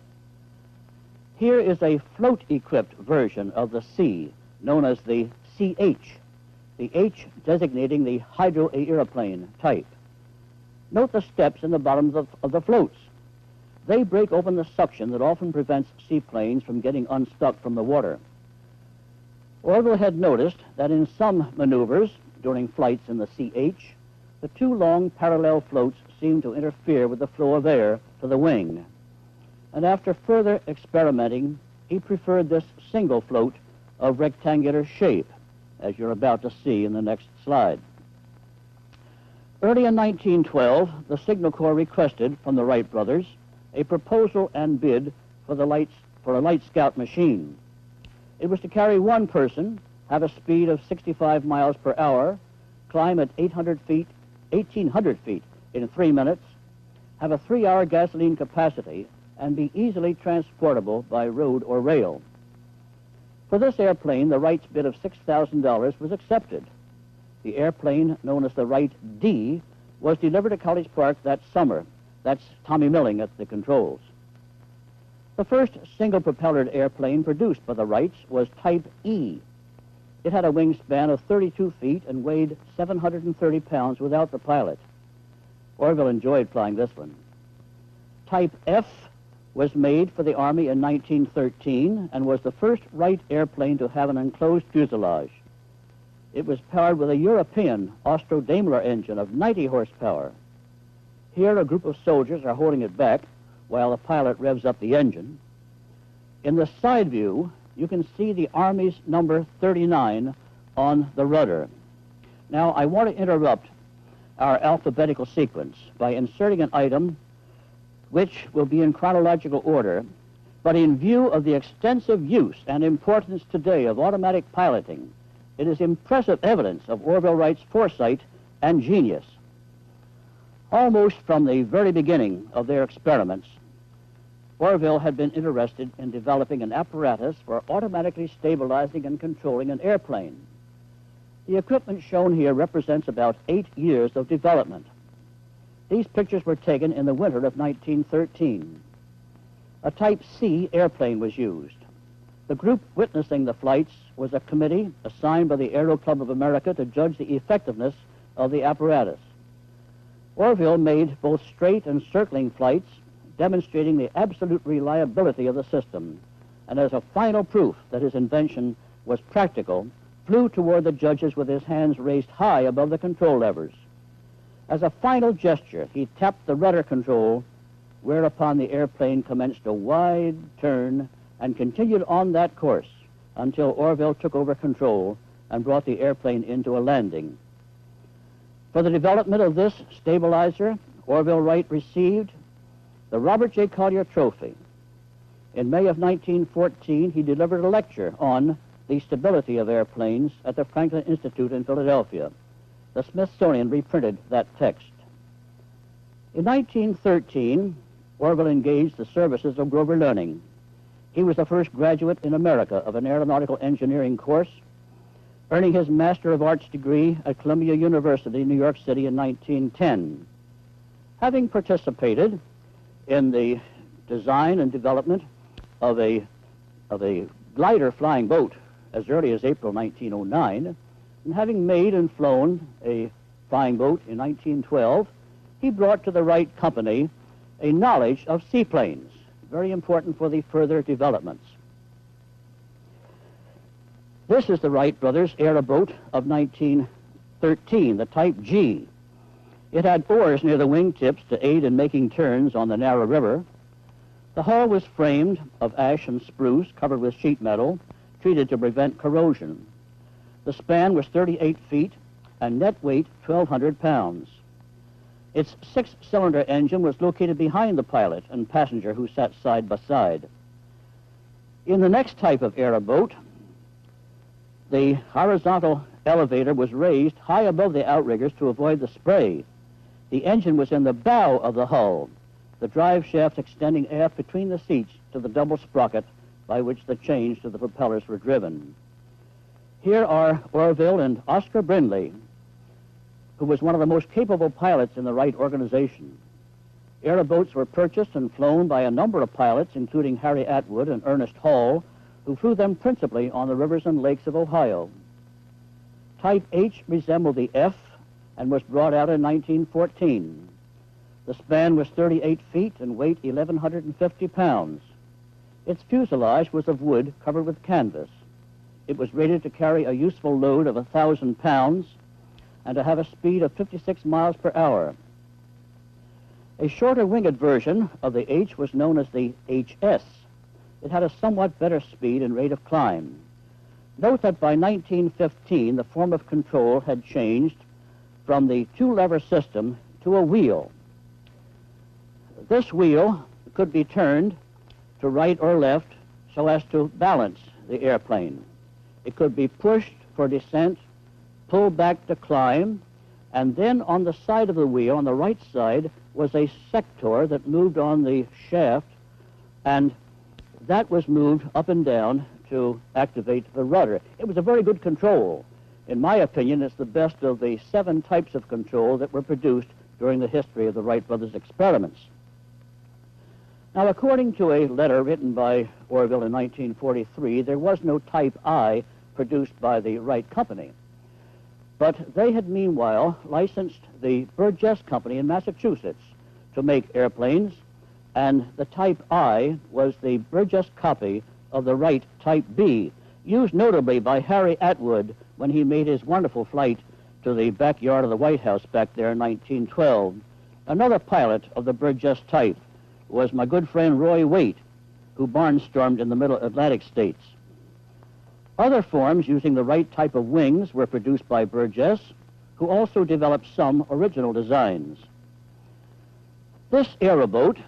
Here is a float-equipped version of the C, known as the CH, the H designating the hydroaeroplane type. Note the steps in the bottom of the floats. They break open the suction that often prevents seaplanes from getting unstuck from the water. Orville had noticed that in some maneuvers during flights in the CH, the two long parallel floats seemed to interfere with the flow of air to the wing. And after further experimenting, he preferred this single float of rectangular shape, as you're about to see in the next slide. Early in 1912, the Signal Corps requested from the Wright brothers a proposal and bid for a light scout machine. It was to carry one person, have a speed of 65 miles per hour, climb at 1,800 feet in 3 minutes, have a 3-hour gasoline capacity, and be easily transportable by road or rail. For this airplane, the Wright's bid of $6,000 was accepted. The airplane, known as the Wright D, was delivered to College Park that summer. That's Tommy Milling at the controls. The first single-propellered airplane produced by the Wrights was Type E. It had a wingspan of 32 feet and weighed 730 pounds without the pilot. Orville enjoyed flying this one. Type F was made for the Army in 1913 and was the first Wright airplane to have an enclosed fuselage. It was powered with a European Austro-Daimler engine of 90 horsepower. Here, a group of soldiers are holding it back while the pilot revs up the engine. In the side view, you can see the Army's number 39 on the rudder. Now, I want to interrupt our alphabetical sequence by inserting an item which will be in chronological order, but in view of the extensive use and importance today of automatic piloting, it is impressive evidence of Orville Wright's foresight and genius. Almost from the very beginning of their experiments, Orville had been interested in developing an apparatus for automatically stabilizing and controlling an airplane. The equipment shown here represents about 8 years of development. These pictures were taken in the winter of 1913. A Type C airplane was used. The group witnessing the flights was a committee assigned by the Aero Club of America to judge the effectiveness of the apparatus. Orville made both straight and circling flights, demonstrating the absolute reliability of the system, and as a final proof that his invention was practical, flew toward the judges with his hands raised high above the control levers. As a final gesture, he tapped the rudder control, whereupon the airplane commenced a wide turn and continued on that course until Orville took over control and brought the airplane into a landing. For the development of this stabilizer, Orville Wright received the Robert J. Collier Trophy. In May of 1914, he delivered a lecture on the stability of airplanes at the Franklin Institute in Philadelphia. The Smithsonian reprinted that text. In 1913, Orville engaged the services of Grover Learning. He was the first graduate in America of an aeronautical engineering course, earning his Master of Arts degree at Columbia University, New York City in 1910. Having participated in the design and development of a glider flying boat as early as April 1909, and having made and flown a flying boat in 1912, he brought to the Wright Company a knowledge of seaplanes, very important for the further developments. This is the Wright brothers' aeroboat of 1913, the Type G. It had oars near the wingtips to aid in making turns on the narrow river. The hull was framed of ash and spruce covered with sheet metal, treated to prevent corrosion. The span was 38 feet and net weight 1,200 pounds. Its 6-cylinder engine was located behind the pilot and passenger who sat side by side. In the next type of airboat, the horizontal elevator was raised high above the outriggers to avoid the spray. The engine was in the bow of the hull, the drive shaft extending aft between the seats to the double sprocket by which the chains to the propellers were driven. Here are Orville and Oscar Brindley, who was one of the most capable pilots in the Wright organization. Airboats were purchased and flown by a number of pilots, including Harry Atwood and Ernest Hall, who flew them principally on the rivers and lakes of Ohio. Type H resembled the F and was brought out in 1914. The span was 38 feet and weight 1,150 pounds. Its fuselage was of wood covered with canvas. It was rated to carry a useful load of 1,000 pounds and to have a speed of 56 miles per hour. A shorter winged version of the H was known as the HS. It had a somewhat better speed and rate of climb. Note that by 1915, the form of control had changed from the two-lever system to a wheel. This wheel could be turned to right or left so as to balance the airplane. It could be pushed for descent, pulled back to climb, and then on the side of the wheel, on the right side, was a sector that moved on the shaft, and that was moved up and down to activate the rudder. It was a very good control. In my opinion, it's the best of the 7 types of control that were produced during the history of the Wright brothers' experiments. Now, according to a letter written by Orville in 1943, there was no Type I produced by the Wright Company. But they had meanwhile licensed the Burgess Company in Massachusetts to make airplanes, and the Type I was the Burgess copy of the Wright Type B, used notably by Harry Atwood when he made his wonderful flight to the backyard of the White House back there in 1912. Another pilot of the Burgess type was my good friend Roy Waite, who barnstormed in the Middle Atlantic states. Other forms using the Wright type of wings were produced by Burgess, who also developed some original designs. This aeroboat,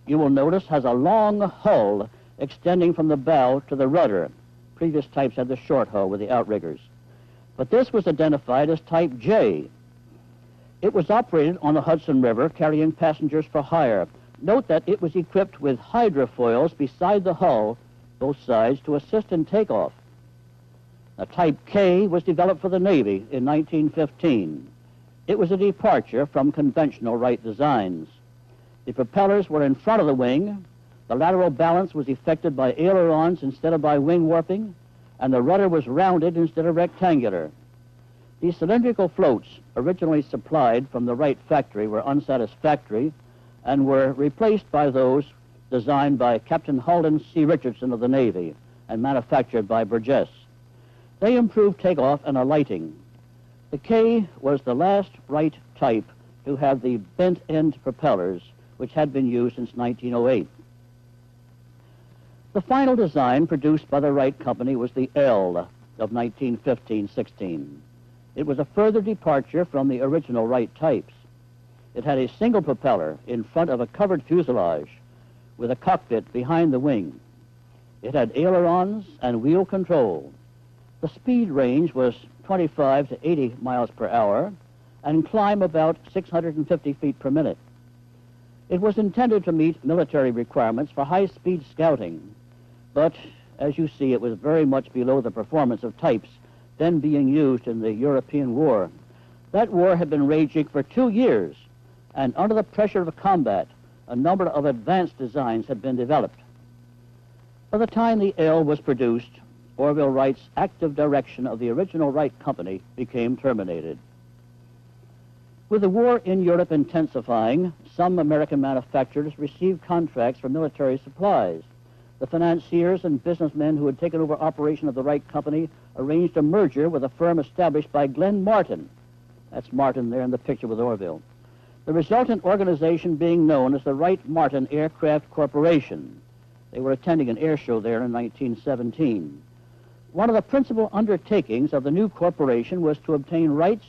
you will notice, has a long hull extending from the bow to the rudder. Previous types had the short hull with the outriggers. But this was identified as Type J. It was operated on the Hudson River, carrying passengers for hire. Note that it was equipped with hydrofoils beside the hull, both sides, to assist in takeoff. Now, Type K was developed for the Navy in 1915. It was a departure from conventional Wright designs. The propellers were in front of the wing, the lateral balance was effected by ailerons instead of by wing warping, and the rudder was rounded instead of rectangular. These cylindrical floats, originally supplied from the Wright factory, were unsatisfactory and were replaced by those designed by Captain Halden C. Richardson of the Navy and manufactured by Burgess. They improved takeoff and alighting. The K was the last Wright type to have the bent-end propellers, which had been used since 1908. The final design produced by the Wright Company was the L of 1915-16. It was a further departure from the original Wright types. It had a single propeller in front of a covered fuselage with a cockpit behind the wing. It had ailerons and wheel control. The speed range was 25 to 80 miles per hour and climb about 650 feet per minute. It was intended to meet military requirements for high-speed scouting, but as you see, it was very much below the performance of types then being used in the European War. That war had been raging for 2 years, and under the pressure of combat, a number of advanced designs had been developed. By the time the L was produced, Orville Wright's active direction of the original Wright Company became terminated. With the war in Europe intensifying, some American manufacturers received contracts for military supplies. The financiers and businessmen who had taken over operation of the Wright Company arranged a merger with a firm established by Glenn Martin. That's Martin there in the picture with Orville. The resultant organization being known as the Wright-Martin Aircraft Corporation. They were attending an air show there in 1917. One of the principal undertakings of the new corporation was to obtain rights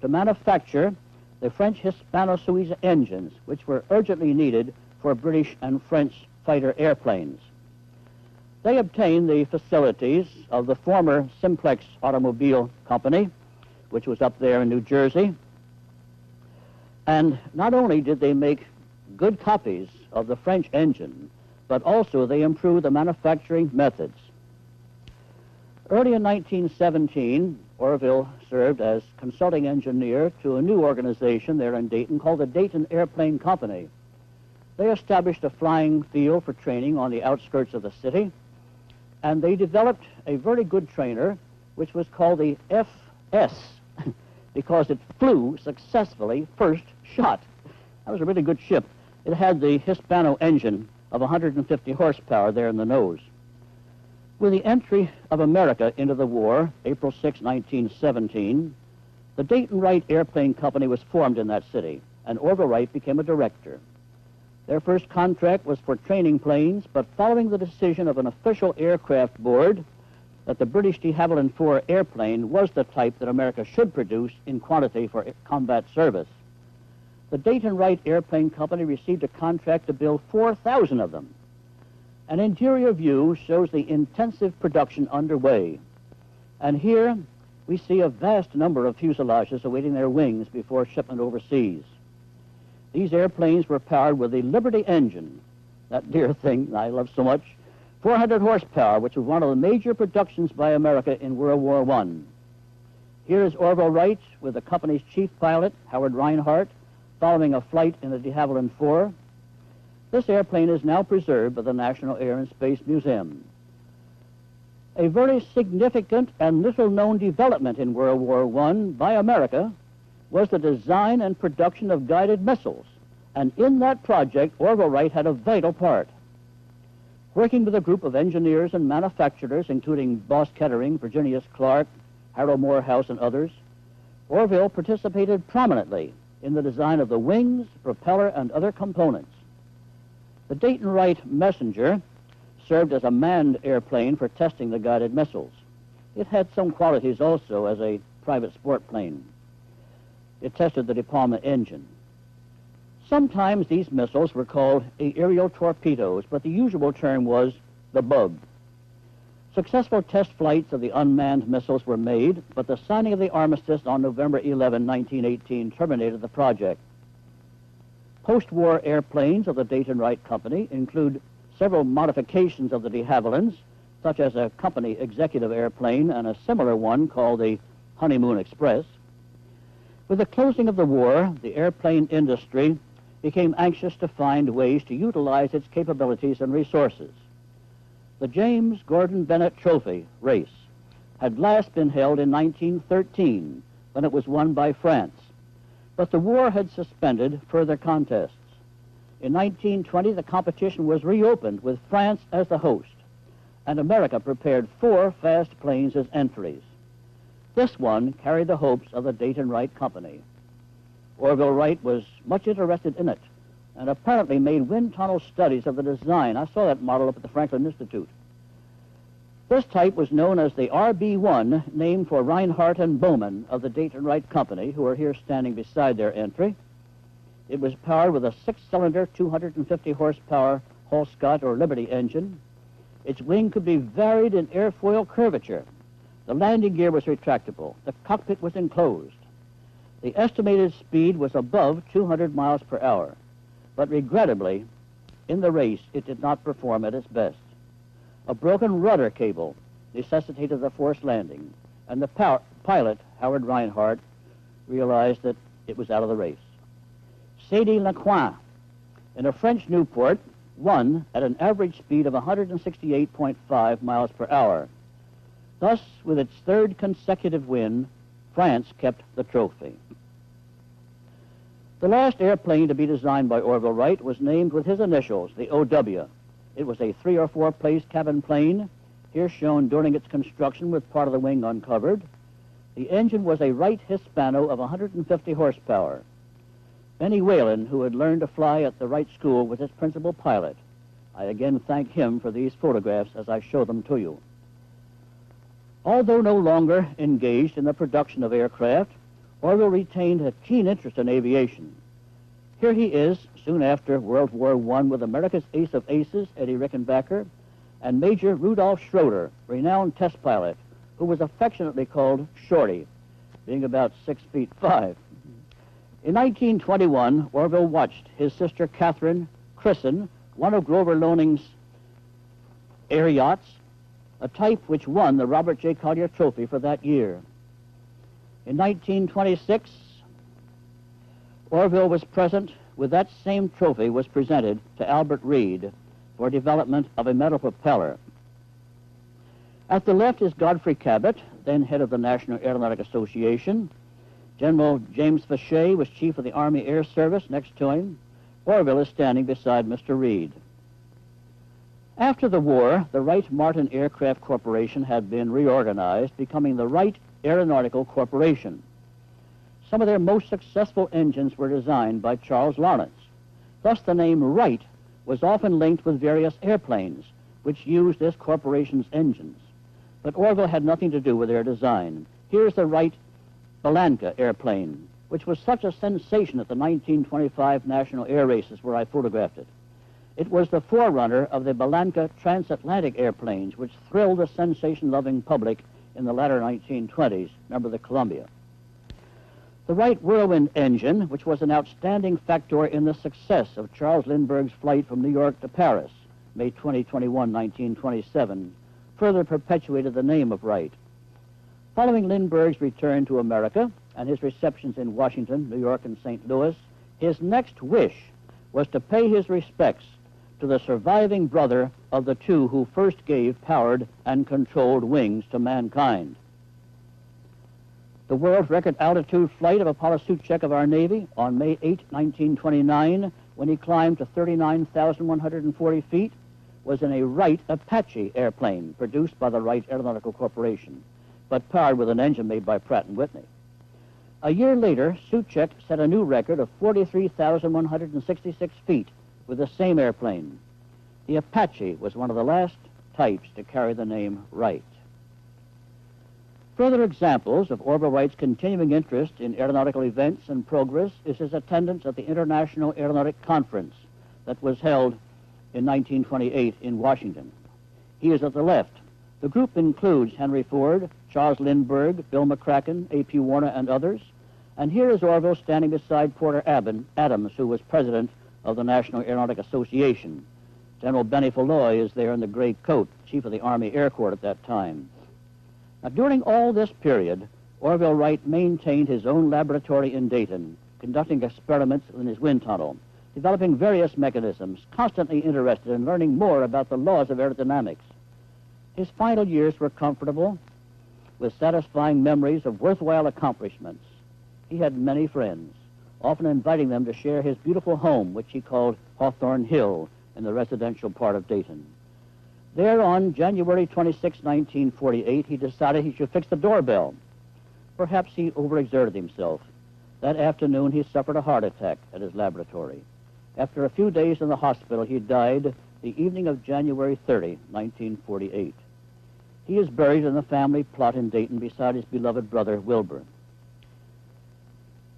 to manufacture the French Hispano-Suiza engines, which were urgently needed for British and French fighter airplanes. They obtained the facilities of the former Simplex Automobile Company, which was up there in New Jersey. And not only did they make good copies of the French engine, but also they improved the manufacturing methods. Early in 1917, Orville served as consulting engineer to a new organization there in Dayton called the Dayton Airplane Company. They established a flying field for training on the outskirts of the city, and they developed a very good trainer, which was called the FS, because it flew successfully first shot. That was a really good ship. It had the Hispano engine of 150 horsepower there in the nose. With the entry of America into the war, April 6, 1917, the Dayton Wright Airplane Company was formed in that city, and Orville Wright became a director. Their first contract was for training planes, but following the decision of an official aircraft board that the British de Havilland IV airplane was the type that America should produce in quantity for combat service, the Dayton Wright Airplane Company received a contract to build 4,000 of them. An interior view shows the intensive production underway. And here we see a vast number of fuselages awaiting their wings before shipment overseas. These airplanes were powered with the Liberty engine, that dear thing I love so much, 400 horsepower, which was one of the major productions by America in World War I. Here is Orville Wright with the company's chief pilot, Howard Reinhardt, following a flight in the de Havilland IV. This airplane is now preserved by the National Air and Space Museum. A very significant and little-known development in World War I by America was the design and production of guided missiles, and in that project, Orville Wright had a vital part. Working with a group of engineers and manufacturers, including Boss Kettering, Virginius Clark, Harold Morehouse, and others, Orville participated prominently in the design of the wings, propeller, and other components. The Dayton Wright Messenger served as a manned airplane for testing the guided missiles. It had some qualities also as a private sport plane. It tested the De Palma engine. Sometimes these missiles were called aerial torpedoes, but the usual term was the bug. Successful test flights of the unmanned missiles were made, but the signing of the armistice on November 11, 1918 terminated the project. Post-war airplanes of the Dayton Wright Company include several modifications of the de Havillands, such as a company executive airplane and a similar one called the Honeymoon Express. With the closing of the war, the airplane industry became anxious to find ways to utilize its capabilities and resources. The James Gordon Bennett Trophy race had last been held in 1913, when it was won by France. But the war had suspended further contests. In 1920, the competition was reopened with France as the host, and America prepared 4 fast planes as entries. This one carried the hopes of the Dayton Wright Company. Orville Wright was much interested in it, and apparently made wind tunnel studies of the design. I saw that model up at the Franklin Institute. This type was known as the RB-1, named for Reinhardt and Bowman of the Dayton Wright Company, who are here standing beside their entry. It was powered with a 6-cylinder, 250-horsepower Hall-Scott or Liberty engine. Its wing could be varied in airfoil curvature. The landing gear was retractable. The cockpit was enclosed. The estimated speed was above 200 miles per hour. But regrettably, in the race, it did not perform at its best. A broken rudder cable necessitated the forced landing, and the pilot, Howard Reinhardt, realized that it was out of the race. Sadie Lecoin, in a French Newport, won at an average speed of 168.5 miles per hour. Thus, with its 3rd consecutive win, France kept the trophy. The last airplane to be designed by Orville Wright was named with his initials, the OW. It was a 3 or 4 place cabin plane, here shown during its construction with part of the wing uncovered. The engine was a Wright Hispano of 150 horsepower. Benny Whalen, who had learned to fly at the Wright School, was its principal pilot. I again thank him for these photographs as I show them to you. Although no longer engaged in the production of aircraft, Orville retained a keen interest in aviation. Here he is, soon after World War I, with America's ace of aces, Eddie Rickenbacker, and Major Rudolph Schroeder, renowned test pilot, who was affectionately called Shorty, being about 6'5". In 1921, Orville watched his sister Catherine christen one of Grover Loaning's air yachts, a type which won the Robert J. Collier Trophy for that year. In 1926, Orville was present with that same trophy was presented to Albert Reed for development of a metal propeller. At the left is Godfrey Cabot, then head of the National Aeronautic Association. General James Fauché was chief of the Army Air Service next to him. Orville is standing beside Mr. Reed. After the war, the Wright-Martin Aircraft Corporation had been reorganized, becoming the Wright Aeronautical Corporation. Some of their most successful engines were designed by Charles Lawrence. Thus, the name Wright was often linked with various airplanes, which used this corporation's engines. But Orville had nothing to do with their design. Here's the Wright Balanka airplane, which was such a sensation at the 1925 National Air Races where I photographed it. It was the forerunner of the Balanka transatlantic airplanes, which thrilled the sensation-loving public in the latter 1920s. Remember the Columbia. The Wright Whirlwind engine, which was an outstanding factor in the success of Charles Lindbergh's flight from New York to Paris, May 21, 1927, further perpetuated the name of Wright. Following Lindbergh's return to America and his receptions in Washington, New York, and St. Louis, his next wish was to pay his respects to the surviving brother of the two who first gave powered and controlled wings to mankind. The world record altitude flight of Apollo Suchek of our Navy on May 8, 1929, when he climbed to 39,140 feet, was in a Wright Apache airplane produced by the Wright Aeronautical Corporation, but powered with an engine made by Pratt & Whitney. A year later, Suchek set a new record of 43,166 feet with the same airplane. The Apache was one of the last types to carry the name Wright. Further examples of Orville Wright's continuing interest in aeronautical events and progress is his attendance at the International Aeronautic Conference that was held in 1928 in Washington. He is at the left. The group includes Henry Ford, Charles Lindbergh, Bill McCracken, A.P. Warner, and others. And here is Orville standing beside Porter Adams, who was president of the National Aeronautic Association. General Benny Falloy is there in the gray coat, chief of the Army Air Corps at that time. Now, during all this period, Orville Wright maintained his own laboratory in Dayton, conducting experiments in his wind tunnel, developing various mechanisms, constantly interested in learning more about the laws of aerodynamics. His final years were comfortable, with satisfying memories of worthwhile accomplishments. He had many friends, often inviting them to share his beautiful home, which he called Hawthorne Hill, in the residential part of Dayton. There, on January 26, 1948, he decided he should fix the doorbell. Perhaps he overexerted himself. That afternoon, he suffered a heart attack at his laboratory. After a few days in the hospital, he died the evening of January 30, 1948. He is buried in the family plot in Dayton beside his beloved brother, Wilbur.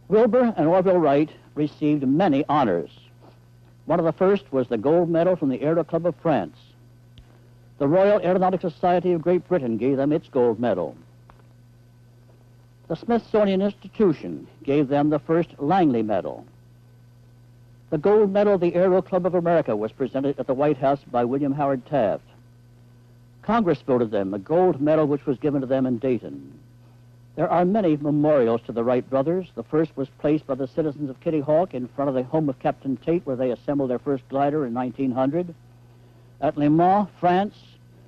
Wilbur and Orville Wright received many honors. One of the first was the gold medal from the Aero Club of France. The Royal Aeronautic Society of Great Britain gave them its gold medal. The Smithsonian Institution gave them the first Langley Medal. The gold medal of the Aero Club of America was presented at the White House by William Howard Taft. Congress voted them a gold medal, which was given to them in Dayton. There are many memorials to the Wright brothers. The first was placed by the citizens of Kitty Hawk in front of the home of Captain Tate, where they assembled their first glider in 1900. At Le Mans, France,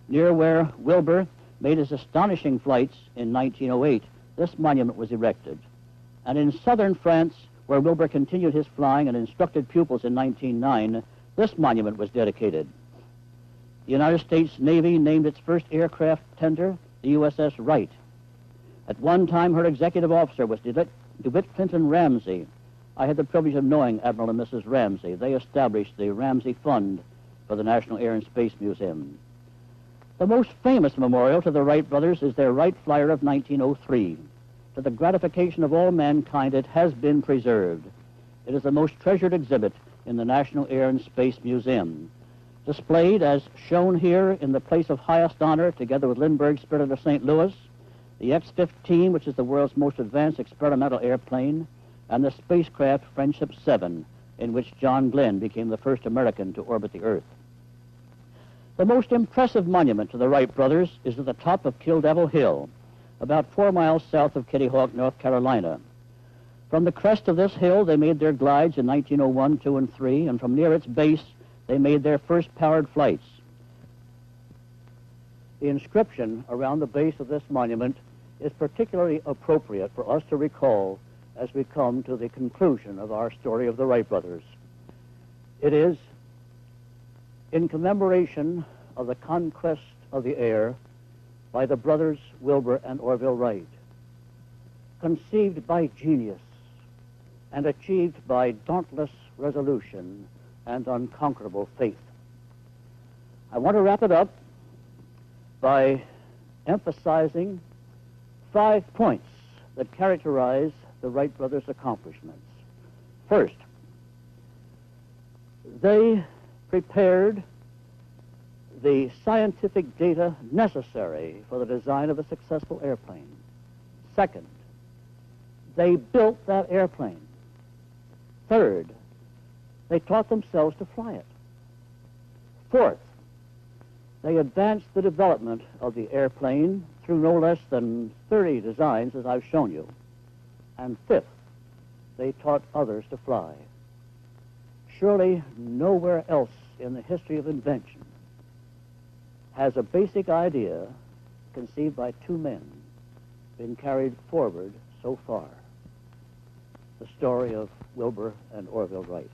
near where Wilbur made his astonishing flights in 1908, this monument was erected. And in southern France, where Wilbur continued his flying and instructed pupils in 1909, this monument was dedicated. The United States Navy named its first aircraft tender the USS Wright. At one time, her executive officer was DeWitt Clinton Ramsey. I had the privilege of knowing Admiral and Mrs. Ramsey. They established the Ramsey Fund for the National Air and Space Museum. The most famous memorial to the Wright brothers is their Wright Flyer of 1903. To the gratification of all mankind, it has been preserved. It is the most treasured exhibit in the National Air and Space Museum. Displayed as shown here in the place of highest honor, together with Lindbergh's Spirit of St. Louis, the X-15, which is the world's most advanced experimental airplane, and the spacecraft Friendship 7, in which John Glenn became the first American to orbit the Earth. The most impressive monument to the Wright brothers is at the top of Kill Devil Hill, about 4 miles south of Kitty Hawk, North Carolina. From the crest of this hill, they made their glides in 1901, 2, and 3, and from near its base, they made their first powered flights. The inscription around the base of this monument is particularly appropriate for us to recall as we come to the conclusion of our story of the Wright brothers. It is in commemoration of the conquest of the air by the brothers Wilbur and Orville Wright, conceived by genius and achieved by dauntless resolution and unconquerable faith. I want to wrap it up by emphasizing 5 points that characterize the Wright brothers' accomplishments. First, they prepared the scientific data necessary for the design of a successful airplane. Second, they built that airplane. Third, they taught themselves to fly it. Fourth, they advanced the development of the airplane through no less than 30 designs, as I've shown you. And fifth, they taught others to fly. Surely nowhere else in the history of invention has a basic idea conceived by 2 men been carried forward so far. The story of Wilbur and Orville Wright.